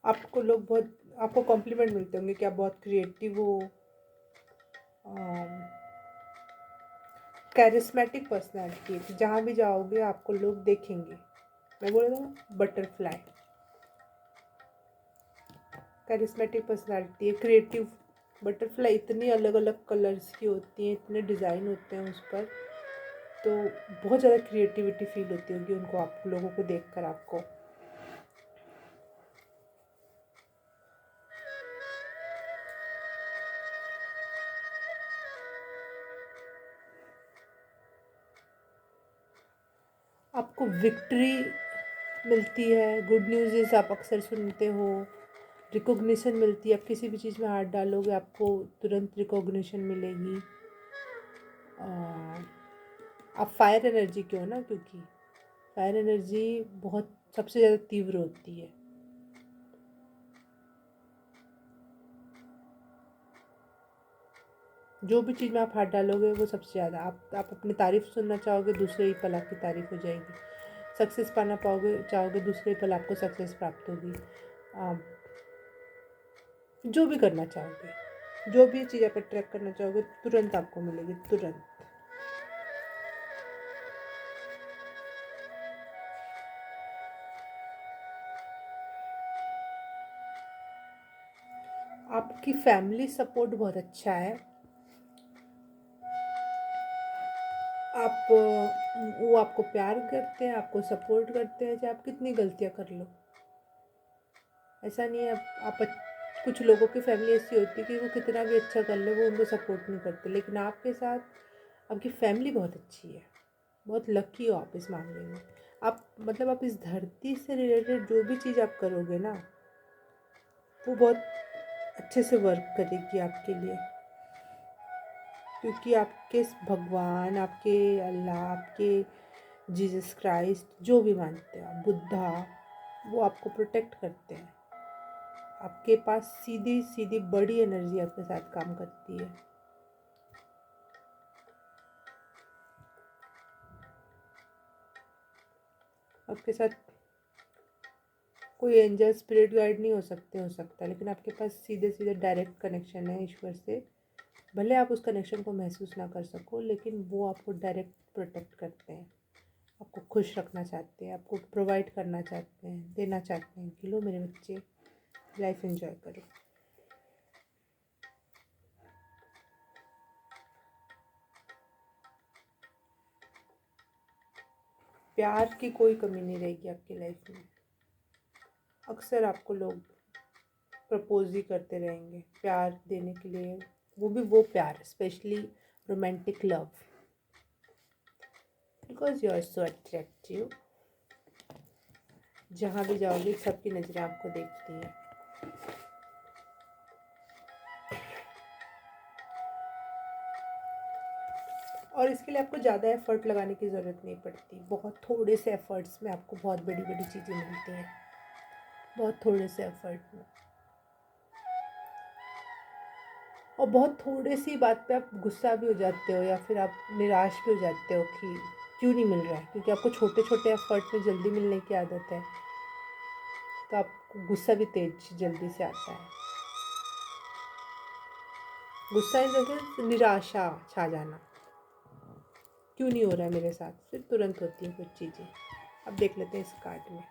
आपको लोग बहुत, आपको कॉम्प्लीमेंट मिलते होंगे कि आप बहुत क्रिएटिव हो, कैरिस्मेटिक पर्सनैलिटी है, जहाँ भी जाओगे आपको लोग देखेंगे। मैं बोल रहा हूँ बटरफ्लाई, कैरिस्मेटिक पर्सनैलिटी है, क्रिएटिव। बटरफ्लाई इतनी अलग अलग कलर्स की होती हैं, इतने डिज़ाइन होते हैं उस पर, तो बहुत ज़्यादा क्रिएटिविटी फील होती होगी उनको, आप लोगों को देखकर आपको। आपको विक्ट्री मिलती है, गुड न्यूज़ आप अक्सर सुनते हो, रिकॉग्निशन मिलती है। आप किसी भी चीज़ में हाथ डालोगे आपको तुरंत रिकॉग्निशन मिलेगी। आप फायर एनर्जी के हो ना, क्योंकि फायर एनर्जी बहुत सबसे ज़्यादा तीव्र होती है। जो भी चीज़ में आप हाथ डालोगे वो सबसे ज़्यादा, आप अपनी तारीफ़ सुनना चाहोगे, दूसरे ही पल आपकी तारीफ़ हो जाएगी। सक्सेस पाना पाओगे चाहोगे, दूसरे ही पल आपको सक्सेस प्राप्त होगी। आप जो भी करना चाहोगे, जो भी चीज़ आप अट्रैक्ट करना चाहोगे, तुरंत आपको मिलेगी, तुरंत। आपकी फैमिली सपोर्ट बहुत अच्छा है। आप वो आपको प्यार करते हैं, आपको सपोर्ट करते हैं, चाहे आप कितनी गलतियाँ कर लो। ऐसा नहीं है, कुछ लोगों की फैमिली ऐसी होती है कि वो कितना भी अच्छा कर ले वो उनको सपोर्ट नहीं करते, लेकिन आपके साथ आपकी फैमिली बहुत अच्छी है, बहुत लकी हो आप इस मामले में। आप मतलब आप इस धरती से रिलेटेड जो भी चीज़ आप करोगे ना, वो बहुत अच्छे से वर्क करेगी आपके लिए, क्योंकि आपके भगवान, आपके अल्लाह, आपके जीसस क्राइस्ट, जो भी मानते हो आप, बुद्धा, वो आपको प्रोटेक्ट करते हैं। आपके पास सीधी सीधी बड़ी एनर्जी आपके साथ काम करती है। आपके साथ कोई एंजल स्पिरिट गाइड नहीं हो सकता, लेकिन आपके पास सीधे सीधे डायरेक्ट कनेक्शन है ईश्वर से। भले आप उस कनेक्शन को महसूस ना कर सको, लेकिन वो आपको डायरेक्ट प्रोटेक्ट करते हैं, आपको खुश रखना चाहते हैं, आपको प्रोवाइड करना चाहते हैं, देना चाहते हैं कि लो मेरे बच्चे, लाइफ एंजॉय करो। प्यार की कोई कमी नहीं रहेगी आपकी लाइफ में। अक्सर आपको लोग प्रपोज ही करते रहेंगे प्यार देने के लिए, वो प्यार specially romantic love, because you are so attractive. जहाँ भी जाओगे सबकी नज़रें आपको देखती हैं। और इसके लिए आपको ज़्यादा एफर्ट लगाने की ज़रूरत नहीं पड़ती। बहुत थोड़े से एफर्ट्स में आपको बहुत बड़ी बड़ी चीज़ें मिलती हैं, बहुत थोड़े से एफर्ट में। और बहुत थोड़ी सी बात पे आप गुस्सा भी हो जाते हो, या फिर आप निराश भी हो जाते हो कि क्यों नहीं मिल रहा है, क्योंकि आपको छोटे छोटे एफर्ट में जल्दी मिलने की आदत है, तो आपको गुस्सा भी तेज जल्दी से आता है। गुस्सा इन जगह निराशा छा जाना, क्यों नहीं हो रहा है मेरे साथ, फिर तुरंत होती है कुछ चीज़ें। अब देख लेते हैं इस कार्ड में।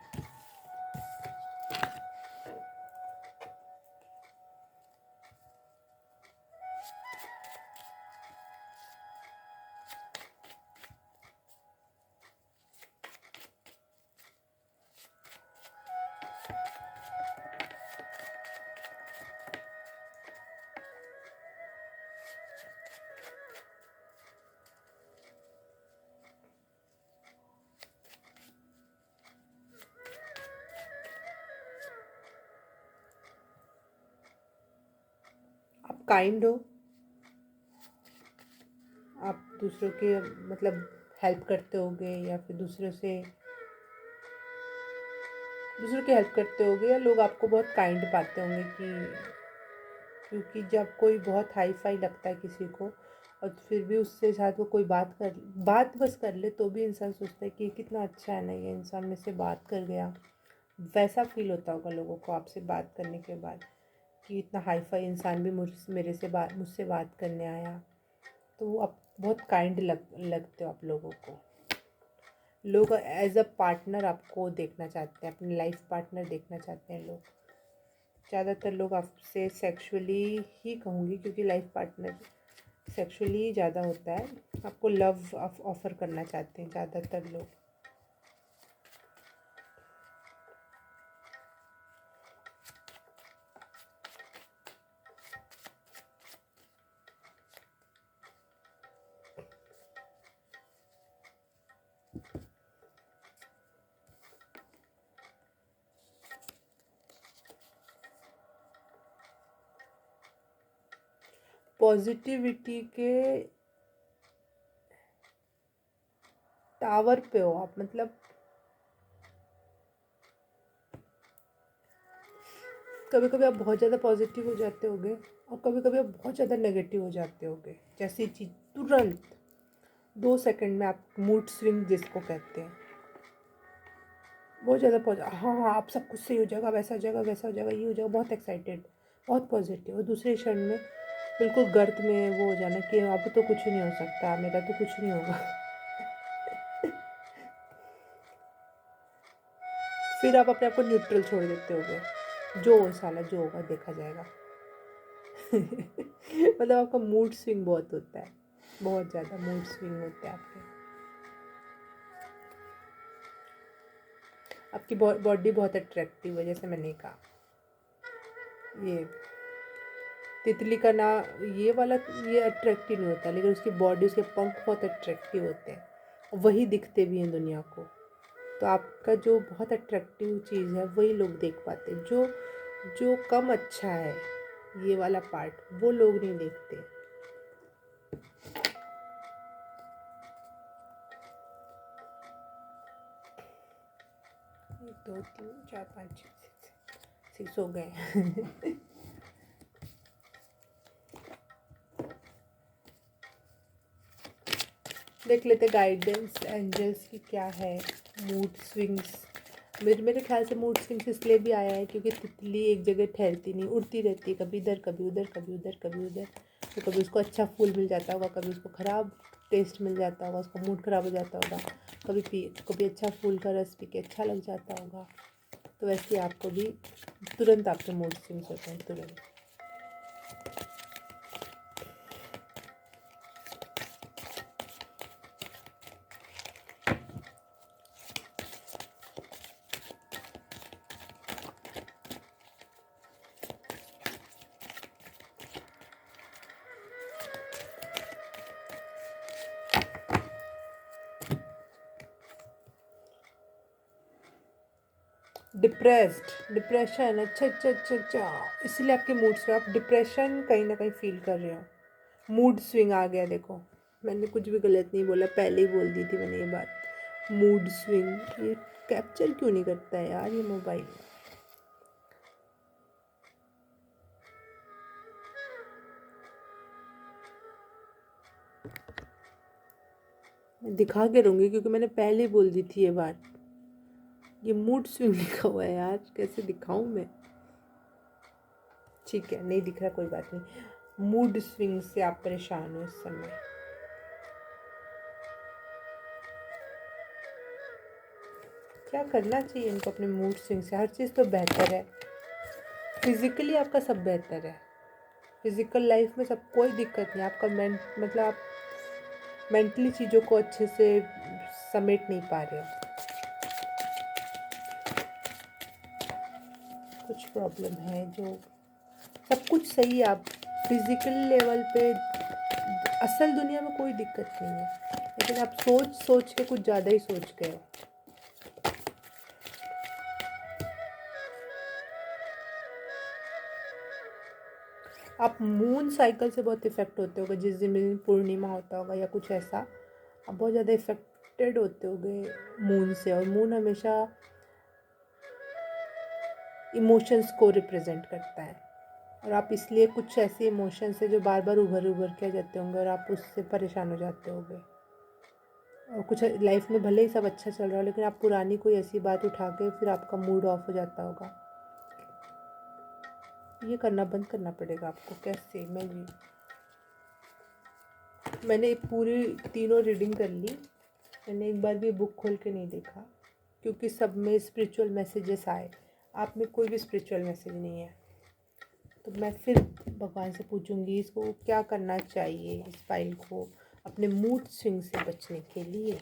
आप काइंड हो, आप दूसरों के मतलब हेल्प करते होगे, या फिर दूसरों की हेल्प करते होगे, या लोग आपको बहुत काइंड पाते होंगे क्योंकि जब कोई बहुत हाई फाई लगता है किसी को, और फिर भी उससे साथ वो कोई बात बस कर ले, तो भी इंसान सोचता है कि ये कितना अच्छा है ना, ये इंसान मेरे से बात कर गया। वैसा फील होता होगा लोगों को आपसे बात करने के बाद, कि इतना हाई फाई इंसान भी मुझसे बात करने आया। तो आप बहुत काइंड लगते हो आप लोगों को। लोग एज अ पार्टनर आपको देखना चाहते हैं, अपने लाइफ पार्टनर देखना चाहते हैं लोग। ज़्यादातर लोग आपसे सेक्सुअली ही कहूँगी, क्योंकि लाइफ पार्टनर सेक्सुअली ज़्यादा होता है, आपको लव ऑफ़र करना चाहते हैं ज़्यादातर लोग। पॉजिटिविटी के टावर पे हो आप, मतलब कभी कभी आप बहुत ज़्यादा पॉजिटिव हो जाते होगे, और कभी कभी आप बहुत ज़्यादा नेगेटिव हो जाते होगे। जैसी चीज़ तुरंत 2 सेकंड में आप मूड स्विंग जिसको कहते हैं, बहुत ज़्यादा हाँ हाँ आप सब कुछ सही हो जाएगा, वैसा हो जाएगा, वैसा हो जाएगा, ये हो जाएगा, बहुत एक्साइटेड, बहुत पॉजिटिव। और दूसरे क्षण में बिल्कुल गर्त में वो हो जाना कि अब तो कुछ नहीं हो सकता, मेरा तो कुछ नहीं होगा। फिर आप अपने आप को न्यूट्रल छोड़ देते होगे, जो साला जो होगा देखा जाएगा। मतलब आपका मूड स्विंग बहुत होता है, बहुत ज़्यादा मूड स्विंग होते हैं आपकी बॉडी बहुत अट्रैक्टिव है, जैसे मैंने कहा। ये तितली का ना, ये वाला ये अट्रैक्टिव नहीं होता, लेकिन उसकी बॉडी, उसके पंख बहुत अट्रैक्टिव होते हैं, वही दिखते भी हैं दुनिया को। तो आपका जो बहुत अट्रैक्टिव चीज़ है वही लोग देख पाते हैं। जो जो कम अच्छा है, ये वाला पार्ट, वो लोग नहीं देखते। 1 2 3 4 5 6 हो गए। देख लेते गाइडेंस एंजल्स की क्या है। मूड स्विंग्स, मेरे ख्याल से मूड स्विंग्स इसलिए भी आया है क्योंकि तितली एक जगह ठहरती नहीं, उड़ती रहती है, कभी इधर कभी उधर, कभी उधर कभी उधर। तो कभी उसको अच्छा फूल मिल जाता होगा, कभी उसको ख़राब टेस्ट मिल जाता होगा, उसका मूड ख़राब हो जाता होगा। कभी अच्छा फूल का रस पी के अच्छा लग जाता होगा। तो वैसे आपको भी तुरंत आपके मूड स्विंग्स होते हैं, तुरंत। डिप्रेशन, अच्छा, इसलिए आपके मूड स्विंग, आप डिप्रेशन कहीं ना कहीं फील कर रहे हो। मूड स्विंग आ गया, देखो मैंने कुछ भी गलत नहीं बोला, पहले ही बोल दी थी मैंने ये बात। मूड स्विंग, ये कैप्चर क्यों नहीं करता है यार ये मोबाइल। मैं दिखा के रहूँगी क्योंकि मैंने पहले ही बोल दी थी ये बात। ये मूड स्विंग लिखा हुआ है यार, कैसे दिखाऊं मैं। ठीक है, नहीं दिख रहा, कोई बात नहीं। मूड स्विंग से आप परेशान हो इस समय। क्या करना चाहिए इनको अपने मूड स्विंग से? हर चीज़ तो बेहतर है, फिज़िकली आपका सब बेहतर है। फिज़िकल लाइफ में सब कोई दिक्कत नहीं, आपका मतलब आप मेंटली चीज़ों को अच्छे से समेट नहीं पा रहे हो, कुछ प्रॉब्लम है। जो सब कुछ सही है, आप फिज़िकल लेवल पे असल दुनिया में कोई दिक्कत नहीं है, लेकिन आप सोच सोच के कुछ ज़्यादा ही सोच गए हो। आप मून साइकिल से बहुत इफ़ेक्ट होते होगे, जिस दिन पूर्णिमा होता होगा या कुछ ऐसा, आप बहुत ज़्यादा इफ़ेक्टेड होते होगे मून से। और मून हमेशा इमोशंस को रिप्रेजेंट करता है, और आप इसलिए कुछ ऐसे इमोशंस है जो बार बार उभर उभर के जाते होंगे और आप उससे परेशान हो जाते होंगे। और कुछ लाइफ में भले ही सब अच्छा चल रहा हो, लेकिन आप पुरानी कोई ऐसी बात उठा के फिर आपका मूड ऑफ हो जाता होगा। ये करना बंद करना पड़ेगा आपको। कैसे? मैंने पूरी तीनों रीडिंग कर ली, मैंने एक बार भी बुक खोल के नहीं देखा क्योंकि सब में स्पिरिचुअल मैसेजेस आए। आप में कोई भी स्पिरिचुअल मैसेज नहीं है। तो मैं फिर भगवान से पूछूंगी इसको क्या करना चाहिए, इस फाइल को अपने मूड स्विंग से बचने के लिए।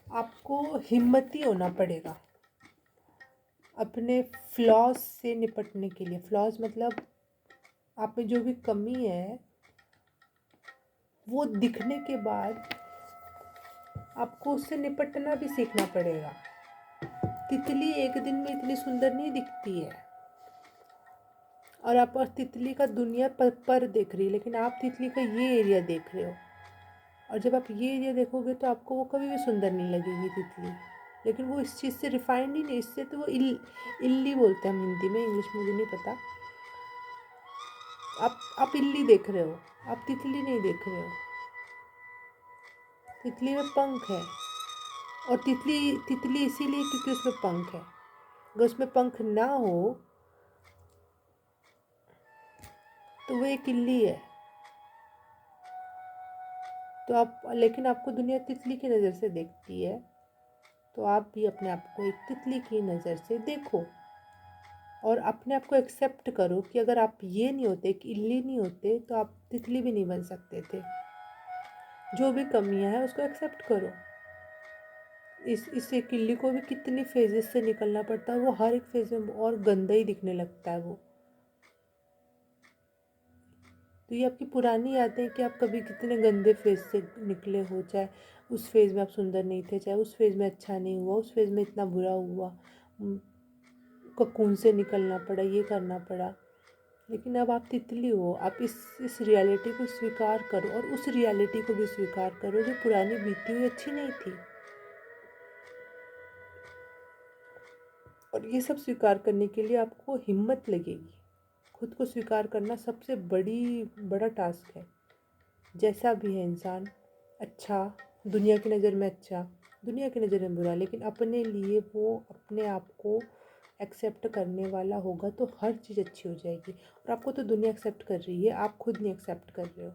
आपको हिम्मती होना पड़ेगा अपने फ्लॉज से निपटने के लिए। फ्लॉज मतलब आप में जो भी कमी है वो दिखने के बाद आपको उससे निपटना भी सीखना पड़ेगा। तितली एक दिन में इतनी सुंदर नहीं दिखती है, और आप तितली का दुनिया पर देख रही है, लेकिन आप तितली का ये एरिया देख रहे हो। और जब आप ये एरिया देखोगे तो आपको वो कभी भी सुंदर नहीं लगेगी तितली। लेकिन वो इस चीज़ से रिफाइंड ही नहीं, इससे तो वो इल्ली बोलते हैं हम हिंदी में, इंग्लिश मुझे नहीं पता। आप इल्ली देख रहे हो, आप तितली नहीं देख रहे हो। तितली में पंख है, और तितली तितली इसीलिए क्योंकि उसमें पंख है। अगर उसमें पंख ना हो तो वो एक इल्ली है। तो आप, लेकिन आपको दुनिया तितली की नज़र से देखती है, तो आप भी अपने आप को एक तितली की नज़र से देखो और अपने आप को एक्सेप्ट करो कि अगर आप ये नहीं होते, एक इल्ली नहीं होते, तो आप तितली भी नहीं बन सकते थे। जो भी कमियां हैं उसको एक्सेप्ट करो। इस एक किल्ली को भी कितनी फेजेस से निकलना पड़ता है, वो हर एक फेज में और गंदा ही दिखने लगता है वो। तो ये आपकी पुरानी यादें कि आप कभी कितने गंदे फेज से निकले हो, चाहे उस फेज में आप सुंदर नहीं थे, चाहे उस फेज में अच्छा नहीं हुआ, उस फेज में इतना बुरा हुआ, ककून से निकलना पड़ा, ये करना पड़ा। लेकिन अब आप तितली हो, आप इस रियलिटी को स्वीकार करो, और उस रियलिटी को भी स्वीकार करो जो पुरानी बीती हुई अच्छी नहीं थी। और ये सब स्वीकार करने के लिए आपको हिम्मत लगेगी। खुद को स्वीकार करना सबसे बड़ा टास्क है। जैसा भी है इंसान, अच्छा, दुनिया की नज़र में अच्छा, दुनिया की नज़र में बुरा, लेकिन अपने लिए वो अपने आप को एक्सेप्ट करने वाला होगा तो हर चीज़ अच्छी हो जाएगी। और आपको तो दुनिया एक्सेप्ट कर रही है, आप खुद नहीं एक्सेप्ट कर रहे हो।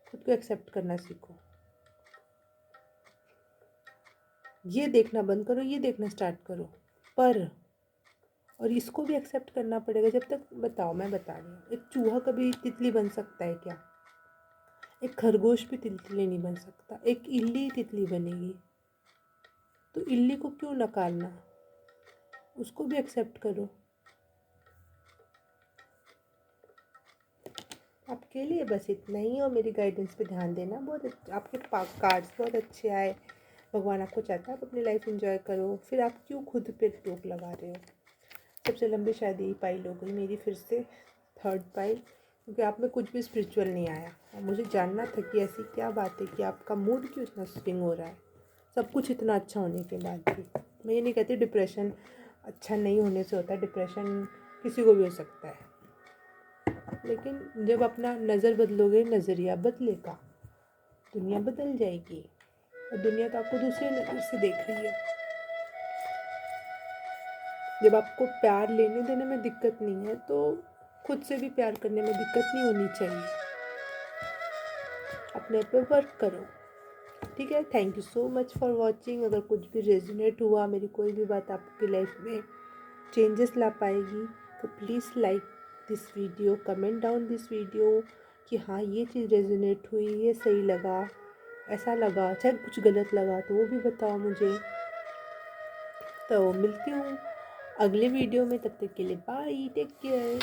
खुद को एक्सेप्ट करना सीखो। ये देखना बंद करो, ये देखना स्टार्ट करो। पर और इसको भी एक्सेप्ट करना पड़ेगा। जब तक, बताओ, मैं बता रही हूँ, एक चूहा कभी तितली बन सकता है क्या? एक खरगोश भी तितली नहीं बन सकता, एक इल्ली तितली बनेगी। तो इल्ली को क्यों नकारना, उसको भी एक्सेप्ट करो। आपके लिए बस इतना ही, और मेरी गाइडेंस पे ध्यान देना। बहुत आपके कार्ड्स बहुत अच्छे आए। भगवान आपको चाहता है आप अपनी लाइफ एंजॉय करो, फिर आप क्यों खुद पे रोक लगा रहे हो? सबसे लंबी शायद यही पाइल हो गई मेरी, फिर से थर्ड पाइल, क्योंकि आप में कुछ भी स्पिरिचुअल नहीं आया। और मुझे जानना था कि ऐसी क्या बात है कि आपका मूड क्यों इतना स्विंग हो रहा है, सब कुछ इतना अच्छा होने के बाद भी। मैं ये नहीं कहती डिप्रेशन अच्छा नहीं होने से होता है, डिप्रेशन किसी को भी हो सकता है, लेकिन जब अपना नज़र बदलोगे, नज़रिया बदलेगा, दुनिया बदल जाएगी। और दुनिया तो आपको दूसरे नज़र से देख रही है। जब आपको प्यार लेने देने में दिक्कत नहीं है तो खुद से भी प्यार करने में दिक्कत नहीं होनी चाहिए। अपने पे वर्क करो, ठीक है। Thank you so much for watching. अगर कुछ भी रेजोनेट हुआ, मेरी कोई भी बात आपकी लाइफ में चेंजेस ला पाएगी, तो please like this video, comment down this video कि हाँ ये चीज़ रेजोनेट हुई, ये सही लगा, ऐसा लगा, चाहे कुछ गलत लगा तो वो भी बताओ मुझे। तो मिलती हूँ अगले वीडियो में, तब तक के लिए बाय, टेक केयर।